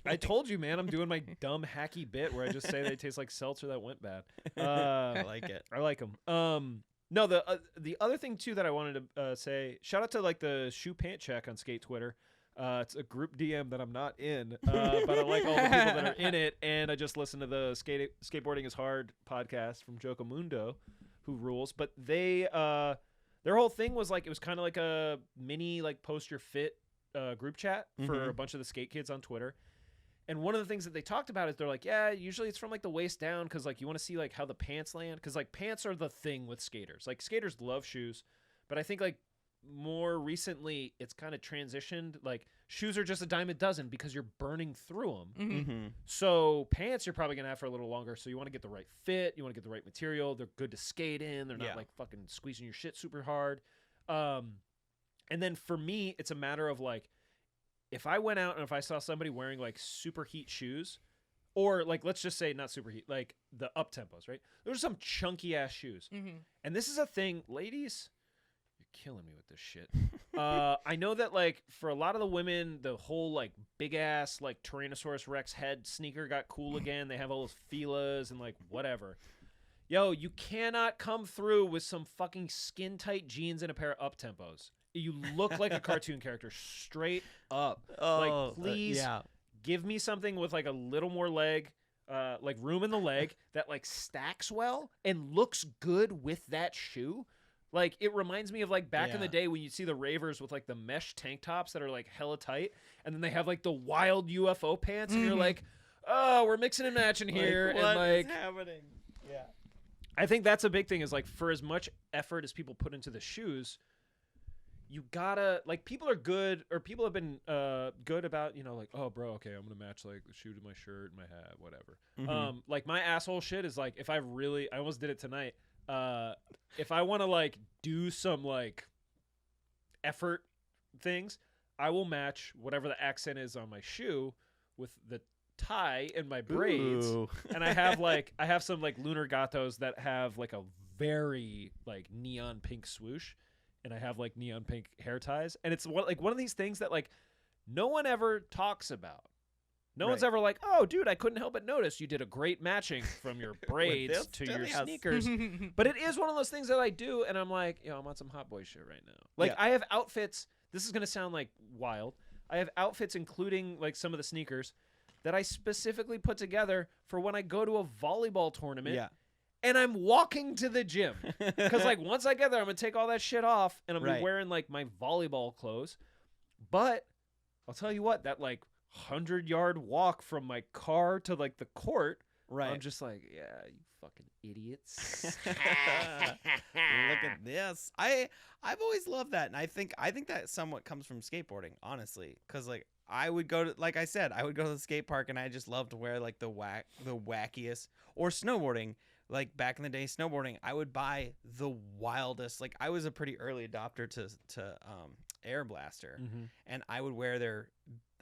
I told you, man, I'm doing my dumb hacky bit where I just say they taste like seltzer that went bad. I like it. I like them. No, the other thing too that I wanted to say, shout out to like the shoe pant check on Skate Twitter. It's a group DM that I'm not in, but I like all the people that are in it, and I just listened to the Skateboarding is Hard podcast from Joko Mundo, who rules. But they their whole thing was like, it was kind of like a mini like post your fit group chat for a bunch of the skate kids on Twitter. And one of the things that they talked about is they're like, yeah, usually it's from like the waist down, because like you want to see like how the pants land, because like pants are the thing with skaters. Like skaters love shoes, but I think like more recently it's kind of transitioned. Like shoes are just a dime a dozen because you're burning through them. So pants you're probably gonna have for a little longer. So you want to get the right fit, you want to get the right material. They're good to skate in. They're not like fucking squeezing your shit super hard. And then for me, it's a matter of like, if I went out and if I saw somebody wearing like super heat shoes, or like, let's just say not super heat, like the up tempos, right? Those are some chunky ass shoes. And this is a thing, ladies, you're killing me with this shit. I know that like for a lot of the women, the whole like big ass like Tyrannosaurus Rex head sneaker got cool again. They have all those Fila's and like whatever. Yo, you cannot come through with some fucking skin tight jeans and a pair of up tempos. You look like a cartoon character straight up. Like, please give me something with like a little more leg, like room in the leg that like stacks well and looks good with that shoe. Like, it reminds me of like back in the day when you see the ravers with like the mesh tank tops that are like hella tight, and then they have like the wild UFO pants, and you're like, oh, we're mixing and matching here. What and like, is happening? Yeah. I think that's a big thing, is like, for as much effort as people put into the shoes, you gotta, like, people are good, or people have been good about, you know, like, oh, bro, okay, I'm gonna match like the shoe to my shirt and my hat, whatever. Like, my asshole shit is like, if I almost did it tonight. If I want to like do some like effort things, I will match whatever the accent is on my shoe with the tie and my braids. Ooh. And I have some like Lunar Gatos that have like a very like neon pink swoosh, and I have like neon pink hair ties, and it's one of these things that like no one ever talks about. No one's ever like, oh, dude, I couldn't help but notice you did a great matching from your braids to your sneakers. But it is one of those things that I do, and I'm like, yo, I'm on some hot boy shit right now. Like, I have outfits. This is going to sound like wild. I have outfits, including like some of the sneakers, that I specifically put together for when I go to a volleyball tournament. Yeah. And I'm walking to the gym because like once I get there, I'm gonna take all that shit off and I'm gonna be Right. wearing like my volleyball clothes. But I'll tell you what, that like 100-yard walk from my car to like the court, Right. I'm just like, yeah, you fucking idiots. Look at this. I've always loved that, and I think that somewhat comes from skateboarding, honestly, because like I would go to, like I said, I would go to the skate park, and I just loved to wear like the wackiest, or snowboarding. Like back in the day, snowboarding, I would buy the wildest. Like I was a pretty early adopter to Air Blaster, and I would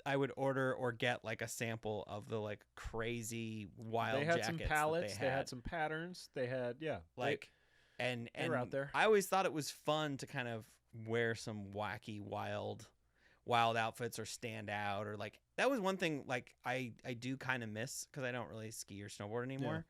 I would order or get like a sample of the like crazy wild They had jackets some that palettes. they They had. had some patterns. They had Like, and they were out there. I always thought it was fun to kind of wear some wacky, wild outfits or stand out, or like that was one thing like I do kind of miss because I don't really ski or snowboard anymore.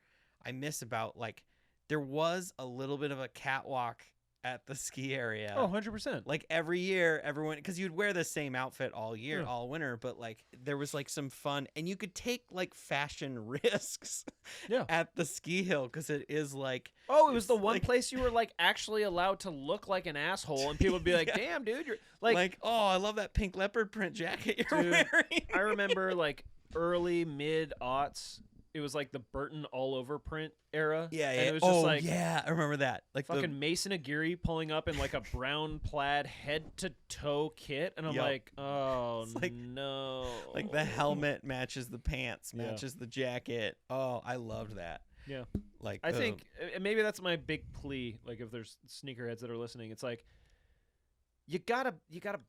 I miss about like there was a little bit of a catwalk at the ski area. Oh, 100%. Like every year, everyone, because you'd wear the same outfit all year, Yeah. all winter, but like there was like some fun, and you could take like fashion risks Yeah. at the ski hill because it is like, Oh, it was the it's one like- place you were like actually allowed to look like an asshole, and people would be like, Yeah. "Damn, dude, you're like, oh, I love that pink leopard print jacket you're Dude, wearing. I remember like early mid aughts. It was like the Burton all over print era. Yeah, yeah. And it was just oh, like yeah, I remember that. Like fucking Mason Aguirre pulling up in like a brown plaid head to toe kit, and I'm Yup. like, oh It's like- no. like the helmet matches the pants, Yeah. matches the jacket. Oh, I loved that. Yeah. Like I think and maybe that's my big plea. Like if there's sneakerheads that are listening, it's like you gotta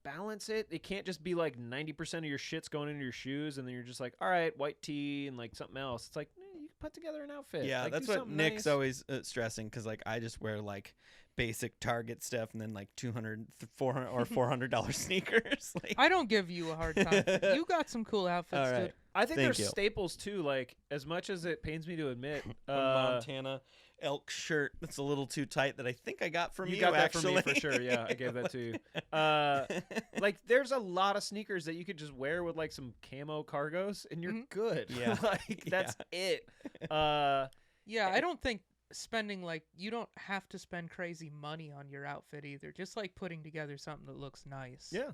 balance it. It can't just be like 90% of your shit's going into your shoes, and then you're just like, all right, white tee and like something else. It's like you can put together an outfit. yeah, Like, that's do what something Nick's nice. always stressing because like I just wear like basic Target stuff and then like $200, $400 or $400 sneakers. Like, I don't give you a hard time. You got some cool outfits, all right. dude. I think Thank there's you. staples too. Like as much as it pains me to admit, a Montana elk shirt that's a little too tight that I think I got from you. you got that actually. from me for sure. Yeah, I gave that to you. Like there's a lot of sneakers that you could just wear with like some camo cargos, and you're Mhm. good. Yeah. Like that's it. Yeah, I don't think spending like you don't have to spend crazy money on your outfit either. Just like putting together something that looks nice. Yeah.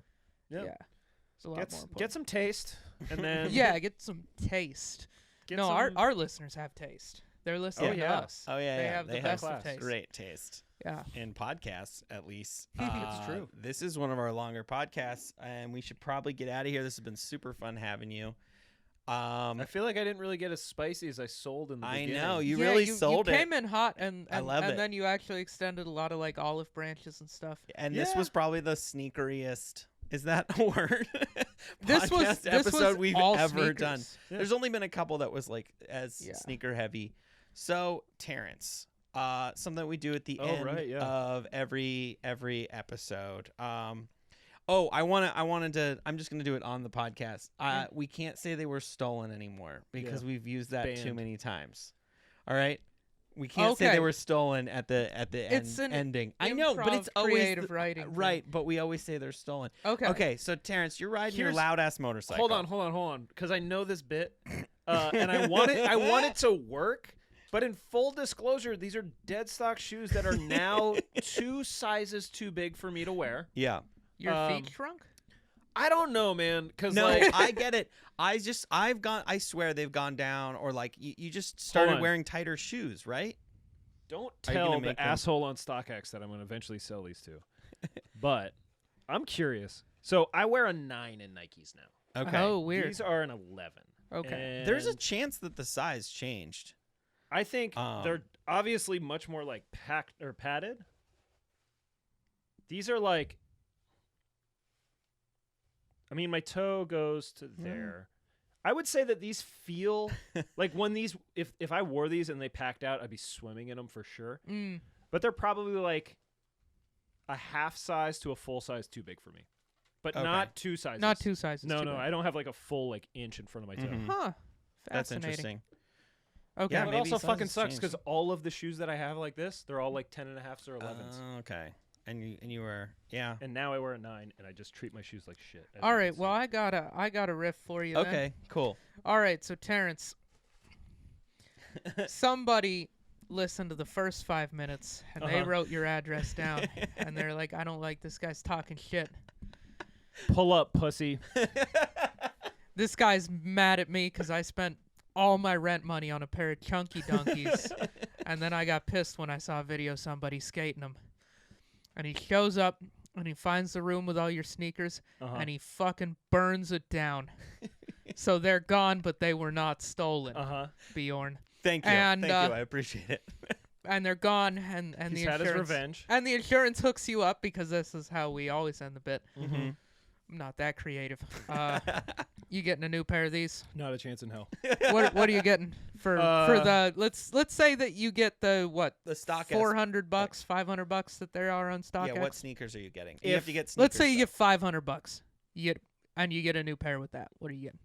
It's a lot more important. Get some taste, and then yeah, get some taste. get No, some, our listeners have taste. They're listening yeah. to us. Oh yeah, They yeah. have they the best class. of taste. great taste. Yeah. In podcasts, at least. It's true. This is one of our longer podcasts, and we should probably get out of here. This has been super fun having you. I feel like I didn't really get as spicy as I sold in the I beginning. know you Yeah, really you sold came it, in hot, and I love it. then you actually extended a lot of like olive branches and stuff. and this Yeah. was probably the sneakeriest. Is that a word? This was Podcast this episode was we've all ever done. sneakers. Yeah. There's only been a couple that was like as Yeah. sneaker heavy. So Terrence, something we do at the Oh, end right, yeah. of every episode. I'm just gonna do it on the podcast. We can't say they were stolen anymore because Yeah. we've used that too Banned. many times. All right. We can't say Okay. they were stolen at the It's an ending. I know, but it's improv always creative writing thing. right. But we always say they're stolen. Okay. Okay, so Terrence, you're riding your Here's- loud ass motorcycle. Hold on, because I know this bit, and I want it to work. But in full disclosure, these are dead stock shoes that are now 2 sizes too big for me to wear. Yeah. Your Um, feet shrunk? I don't know, man, because No, like I get it. I swear they've gone down, or like you just started on. wearing tighter shoes, right? don't Are you gonna tell make the them- asshole on StockX that I'm going to eventually sell these to. But I'm curious. So I wear a 9 in Nikes now. Okay. Oh, weird. These are an 11. Okay. There's a And chance that the size changed. I think they're Um, obviously much more like packed or padded. These are like, I mean, my toe goes to there. I would say that these feel like when these, if I wore these and they packed out, I'd be swimming in them for sure. Mm. But they're probably like a half size to a full size too big for me, but Okay. not 2 sizes. Not 2 sizes. No, too no, big. I don't have like a full like inch in front of my toe. Mhm. Huh. That's Fascinating. interesting. Okay. Yeah, But it maybe also sizes fucking sucks changed. because all of the shoes that I have like this, they're all like 10.5s or 11s. Okay. And you were And now I wear a 9, and I just treat my shoes like shit. as All you right, can see. well, I got a riff for you. Then. okay. Cool. All right, so Terrence, somebody listened to the first 5 minutes and they wrote your address down, and they're like, "I don't like this guy's talking shit. Pull up, pussy. This guy's mad at me because I spent all my rent money on a pair of chunky donkeys, and then I got pissed when I saw a video of somebody skating them." And he shows up and he finds the room with all your sneakers and he fucking burns it down. So they're gone, but they were not stolen. Bjorn. Thank you. And, Thank you. I appreciate it. And they're gone, and He's the had insurance. his revenge. And the insurance hooks you up because this is how we always end the bit. Mm-hmm. I'm not that creative. You getting a new pair of these? Not a chance in hell. What are you getting for the let's say that you get the what The stock. $400, $500 that there are on StockX. Yeah. What sneakers are you getting? You have to get. Sneakers, Let's say you though. get $500. You get a new pair with that. What are you getting?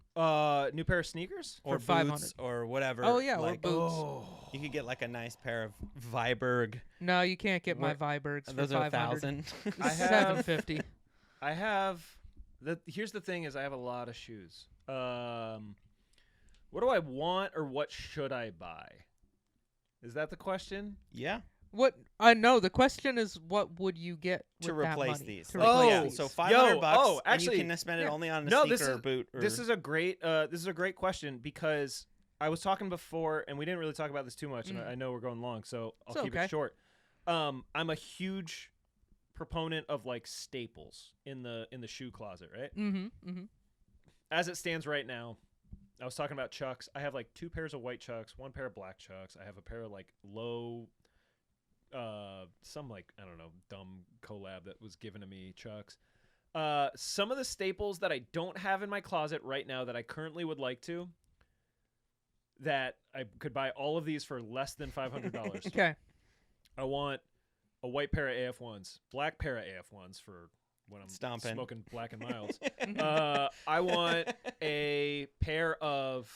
New pair of sneakers? or for 500. boots or whatever. Oh yeah, like, or boots. You could get like a nice pair of Viberg. No, you can't get my What- Vibergs for Those are 500. 1,000. I have- $750. I have here's the thing is I have a lot of shoes. What do I want or what should I buy? Is that the question? Yeah. What? No. The question is, what would you get To with that replace money? these. To Like, replace yeah. these. So $500. Oh, and actually, you can spend it yeah. only on a No, sneaker or boot. Or, this is a great question because I was talking before and we didn't really talk about this too much, and I know we're going long, so I'll It's keep okay. it short. I'm a huge proponent of like staples in the shoe closet, right? Mm-hmm. As it stands right now, I was talking about Chucks. I have like 2 pairs of white Chucks, 1 pair of black Chucks. I have a pair of like low, some like, I don't know, dumb collab that was given to me Chucks. Some of the staples that I don't have in my closet right now that I currently would like to, that I could buy all of these for less than $500. Okay. I want a white pair of AF1s, black pair of AF1s for when I'm Stomping. smoking black and milds. I want a pair of.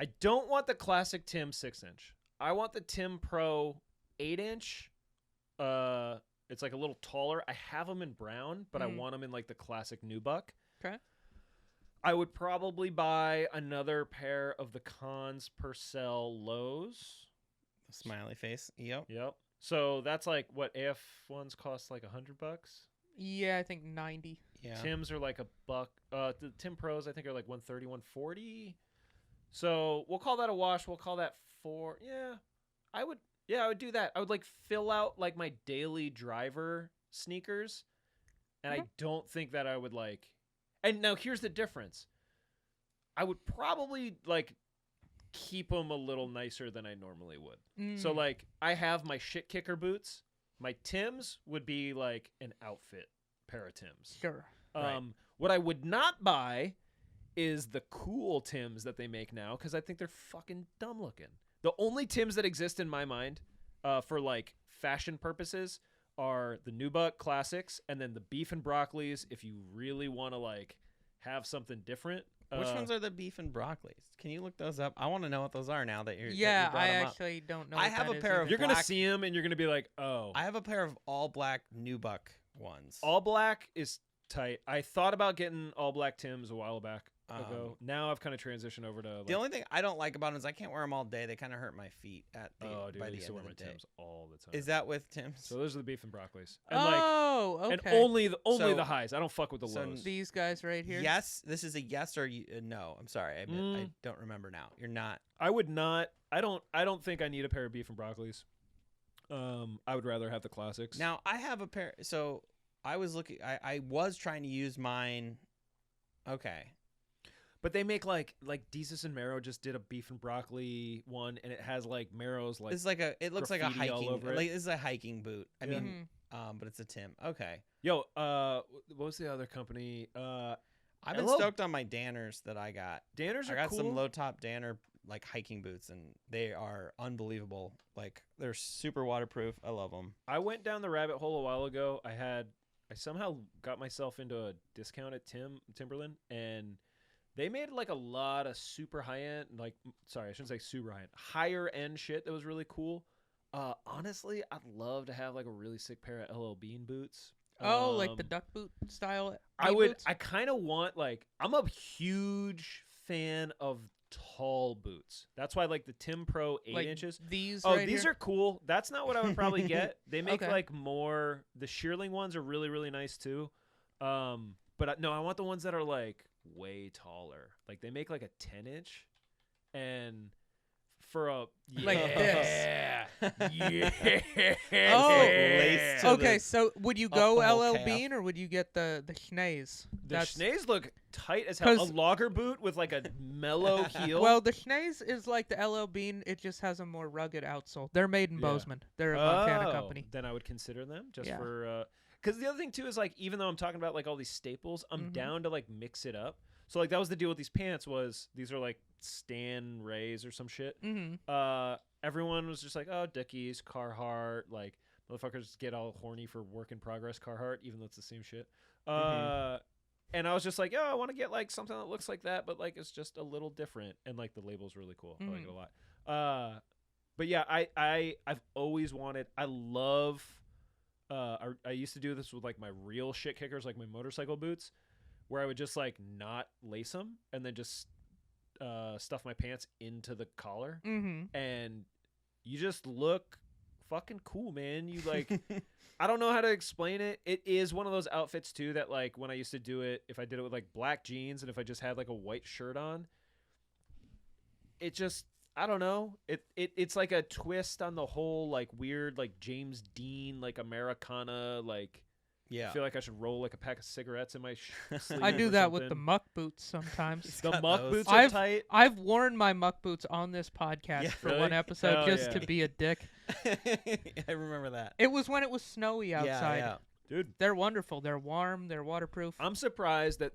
I don't want the classic Tim 6-inch. I want the Tim Pro 8-inch. It's like a little taller. I have them in brown, but I want them in like the classic nubuck. Okay. I would probably buy another pair of the Cons Purcell lows. Smiley face. Yep. Yep. So that's like what AF1s cost, like $100. Yeah, I think 90. Yeah. Tim's are like $1. The Tim Pros I think are like 130, 140. So we'll call that a wash. We'll call that 4. Yeah, I would do that. I would like fill out like my daily driver sneakers, and I don't think that I would like. And now here's the difference. I would probably like keep them a little nicer than I normally would. So like I have my shit kicker boots. My Tims would be like an outfit pair of Tims. Sure. Right. What I would not buy is the cool Tims that they make now because I think they're fucking dumb looking. The only Tims that exist in my mind for like fashion purposes are the Nubuck Classics and then the beef and broccolis if you really want to like have something different. Which ones are the beef and broccolis? Can you look those up? I want to know what those are now that you're. Yeah, that you brought I 'em up. actually don't know. I what have that a is pair of either. You're going to black- see them and you're going to be like, oh. I have a pair of all black nubuck ones. All black is tight. I thought about getting all black Tims a while back ago. Now I've kind of transitioned over to. Like, The only thing I don't like about them is I can't wear them all day. They kind of hurt my feet at the dude, by I the used to end wear of my the day. Tims all the time. Is that with Tim's? So those are the beef and broccolis. And like, Oh, okay. and only So- the highs. I don't fuck with the so lows. These guys right here. Yes, this is a yes or no. I'm sorry, I don't remember now. You're not. I would not. I don't think I need a pair of beef and broccolis. I would rather have the classics. Now I have a pair. So I was looking. I was trying to use mine. Okay. but they make like Desus and Marrow just did a beef and broccoli one, and it has like Marrow's like. It's like a. It looks like a graffiti all hiking. over it. Like it's a hiking boot. I Yeah. mean, but it's a Tim. Okay. Yo, what was the other company? I've been Hello. stoked on my Danners that I got. Danners I are got cool. some low top Danner like hiking boots, and they are unbelievable. Like they're super waterproof. I love them. I went down the rabbit hole a while ago. I somehow got myself into a discount at Timberland, and they made like a lot of super high end, like sorry, I shouldn't say super high end, higher end shit that was really cool. Honestly, I'd love to have like a really sick pair of LL Bean boots. Oh, like the duck boot style. I bean would. boots? I kind of want like. I'm a huge fan of tall boots. That's why like the Tim Pro 8 like inches. These. Oh, right these here? are cool. That's not what I would probably get. They make Okay. like more. The shearling ones are really really nice too. But no, I want the ones that are like way taller. Like they make like a 10-inch, and for a Like yeah, yeah. Oh. Laced to Okay, the- so would you up go the whole LL calf. Bean or would you get the schnees? The That's schnees look tight as hell. A 'Cause- logger boot with like a mellow heel. well, the schnees is like the LL Bean. It just has a more rugged outsole. They're made in Yeah. Bozeman. They're a Montana company. Then I would consider them just Yeah. for because the other thing too is like even though I'm talking about like all these staples, I'm Mhm. down to like mix it up. So like that was the deal with these pants was these are like Stan Rays or some shit. Mm-hmm. Everyone was just like, oh, Dickies, Carhartt, like motherfuckers get all horny for work in progress Carhartt, even though it's the same shit. And I was just like, oh, I want to get like something that looks like that, but like it's just a little different, and like the label's really cool. I like it a lot. But yeah, I've always wanted. I love. I used to do this with like my real shit kickers, like my motorcycle boots, where I would just like not lace them and then just stuff my pants into the collar, Mm-hmm. and you just look fucking cool, man. You like. I don't know how to explain it. It is one of those outfits too that like when I used to do it, if I did it with like black jeans and if I just had like a white shirt on, it just I don't know. It's like a twist on the whole like weird like James Dean like Americana like Yeah. I feel like I should roll like a pack of cigarettes in my sleeve. I do or that with the something. muck boots sometimes. He's The got muck those. boots are I've- tight. I've worn my muck boots on this podcast Yeah. for Really? one episode Hell just yeah. to be a dick. I remember that. It was when it was snowy outside. Yeah, Dude, They're wonderful. They're warm. They're waterproof. I'm surprised that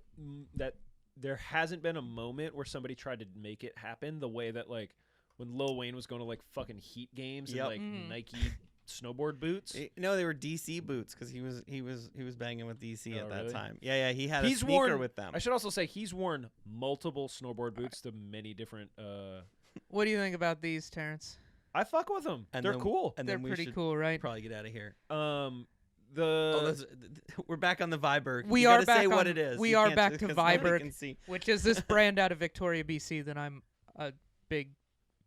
that there hasn't been a moment where somebody tried to make it happen the way that like when Lil Wayne was going to like fucking Heat games Yep. and like Mhm. Nike snowboard boots. No, they were DC boots because he was banging with DC Oh, at that really? time. Yeah, he had He's a sneaker worn- with them. I should also say he's worn multiple snowboard boots to many different. What do you think about these, Terrence? I fuck with them. And They're then- cool. And They're then we pretty should cool, right? probably get out of here. The We're back on the Viber. We You are gotta say back what on- it is. we You are can't back just- to 'cause nobody Viber. can see. Which is this brand out of Victoria, BC that I'm a big,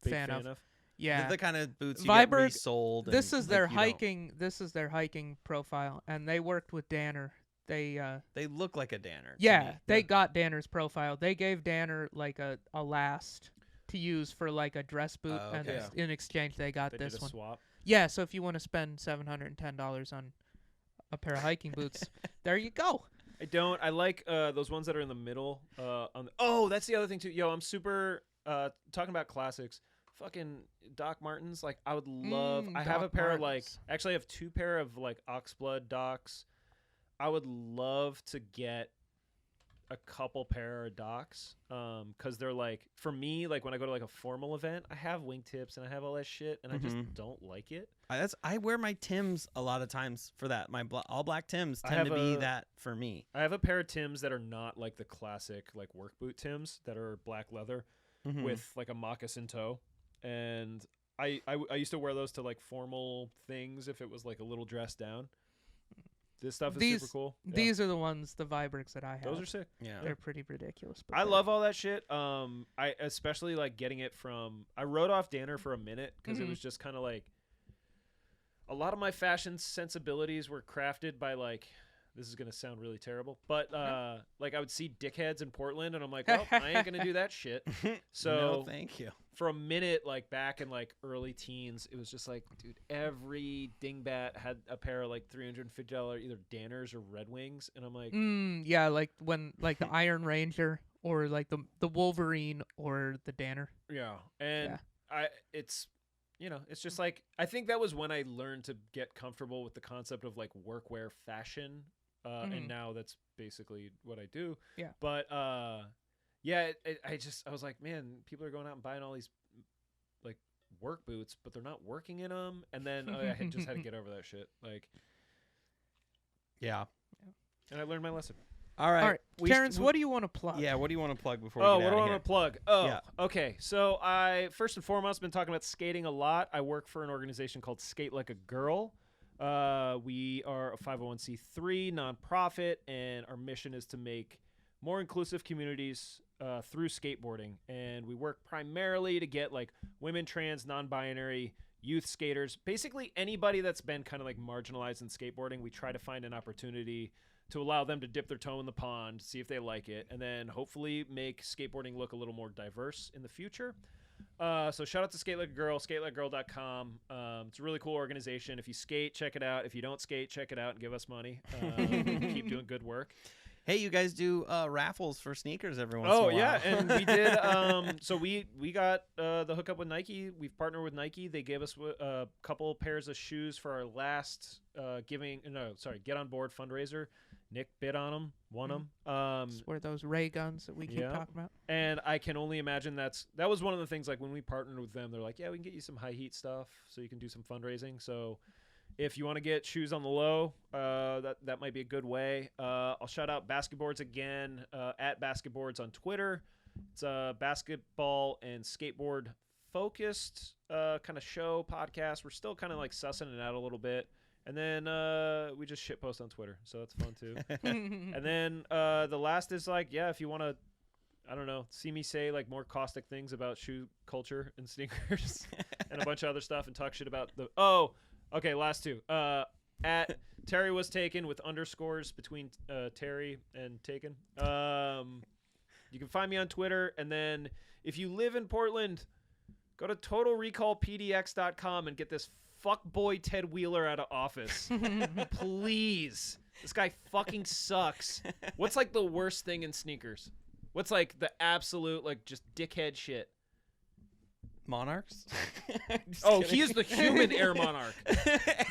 big fan of. of. Yeah. They're the kind of boots you Viber- get resold. This and, is their like, you don't- hiking. This is their hiking profile, and they worked with Danner. They They look like a Danner. to yeah, me. they got Danner's profile. They gave Danner like a last to use for like a dress boot, Oh, and okay. in exchange they got They this did a one. swap. Yeah, so if you want to spend $710 on a pair of hiking boots, there you go. I don't. I like those ones that are in the middle. Oh, that's the other thing too. Yo, I'm super talking about classics. Fucking Doc Martens. Like I would love. I have a Doc pair of like. Martens. Actually, I have two pair of like Oxblood Docs. I would love to get a couple pair of Docs. Because they're like for me like when I go to like a formal event, I have wingtips and I have all that shit, and I just Mhm. don't like it. I wear my Tims a lot of times for that. My all black Tims I tend to have be a- that for me. I have a pair of Tims that are not like the classic like work boot Tims that are black leather. Mhm. with like a moccasin toe, and I used to wear those to like formal things if it was like a little dressed down. This stuff is These- super cool. Yeah. These are the ones, the Vibrix that I have. Those are sick. yeah. They're pretty ridiculous. But I they're- love all that shit. I especially like getting it from. I wrote off Danner for a minute because it Mhm. was just kind of like a lot of my fashion sensibilities were crafted by like. This is gonna sound really terrible, but like I would see dickheads in Portland, and I'm like, well, I ain't gonna do that shit. So no, thank you. for a minute, like back in like early teens, it was just like, dude, every dingbat had a pair of like $350 either Danners or Red Wings, and I'm like, yeah, like when like the Iron Ranger or like the Wolverine or the Danner. yeah, and Yeah. it's it's just like I think that was when I learned to get comfortable with the concept of like workwear fashion, and Mhm. now that's basically what I do. Yeah. But yeah, I was like, man, people are going out and buying all these like work boots, but they're not working in them. And then I had just had to get over that shit. Like, Yeah. and I learned my lesson. All right. All right. Terrence, what do you want to plug? Yeah, what do you want to plug before Oh, we get what do out I of want to here? plug? Oh, Yeah. okay. So I first and foremost been talking about skating a lot. I work for an organization called Skate Like a Girl. We are a 501c3 nonprofit, and our mission is to make more inclusive communities through skateboarding. And we work primarily to get like women, trans, non-binary, youth skaters, basically anybody that's been kind of like marginalized in skateboarding. We try to find an opportunity to allow them to dip their toe in the pond, see if they like it, and then hopefully make skateboarding look a little more diverse in the future. So shout out to Skate Like a Girl, skatelikegirl.com. It's a really cool organization. If you skate, check it out. If you don't skate, check it out and give us money. Keep doing good work. Hey, you guys do raffles for sneakers every once in a Oh while. yeah, and we did. So we got the hookup with Nike. We've partnered with Nike. They gave us a couple pairs of shoes for our last Get On Board fundraiser. Nick bid on them, won them. It's where those ray guns that we keep talking about. And I can only imagine that was one of the things. Like when we partnered with them, they're like, "Yeah, we can get you some high heat stuff, so you can do some fundraising." So if you want to get shoes on the low, that might be a good way. I'll shout out Basketboards again, at Basketboards on Twitter. It's a basketball and skateboard focused kind of show podcast. We're still kind of like sussing it out a little bit. And then we just shitpost on Twitter, so that's fun too. And then the last is like, yeah, if you want to, I don't know, see me say like more caustic things about shoe culture and sneakers and a bunch of other stuff and talk shit about the... Oh, okay, last two. At Terry Was Taken with underscores between Terry and Taken. You can find me on Twitter. And then if you live in Portland, go to totalrecallpdx.com and get this fuckboy Ted Wheeler out of office. Please. This guy fucking sucks. What's like the worst thing in sneakers? What's like the absolute like just dickhead shit? Monarchs? Oh, he is the human Air Monarch.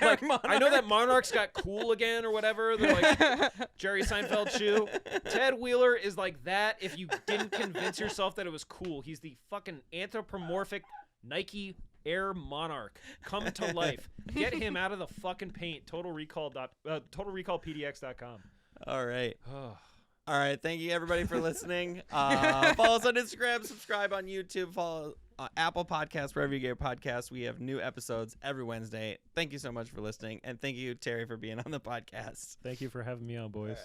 Like, I know that Monarchs got cool again or whatever. They're like Jerry Seinfeld shoe. Ted Wheeler is like that if you didn't convince yourself that it was cool. He's the fucking anthropomorphic Nike Air Monarch come to life. Get him out of the fucking paint. Totalrecallpdx.com. All right. All right. Thank you, everybody, for listening. Follow us on Instagram. Subscribe on YouTube. Follow Apple Podcasts, wherever you get your podcasts. We have new episodes every Wednesday. Thank you so much for listening. And thank you, Terry, for being on the podcast. Thank you for having me on, boys.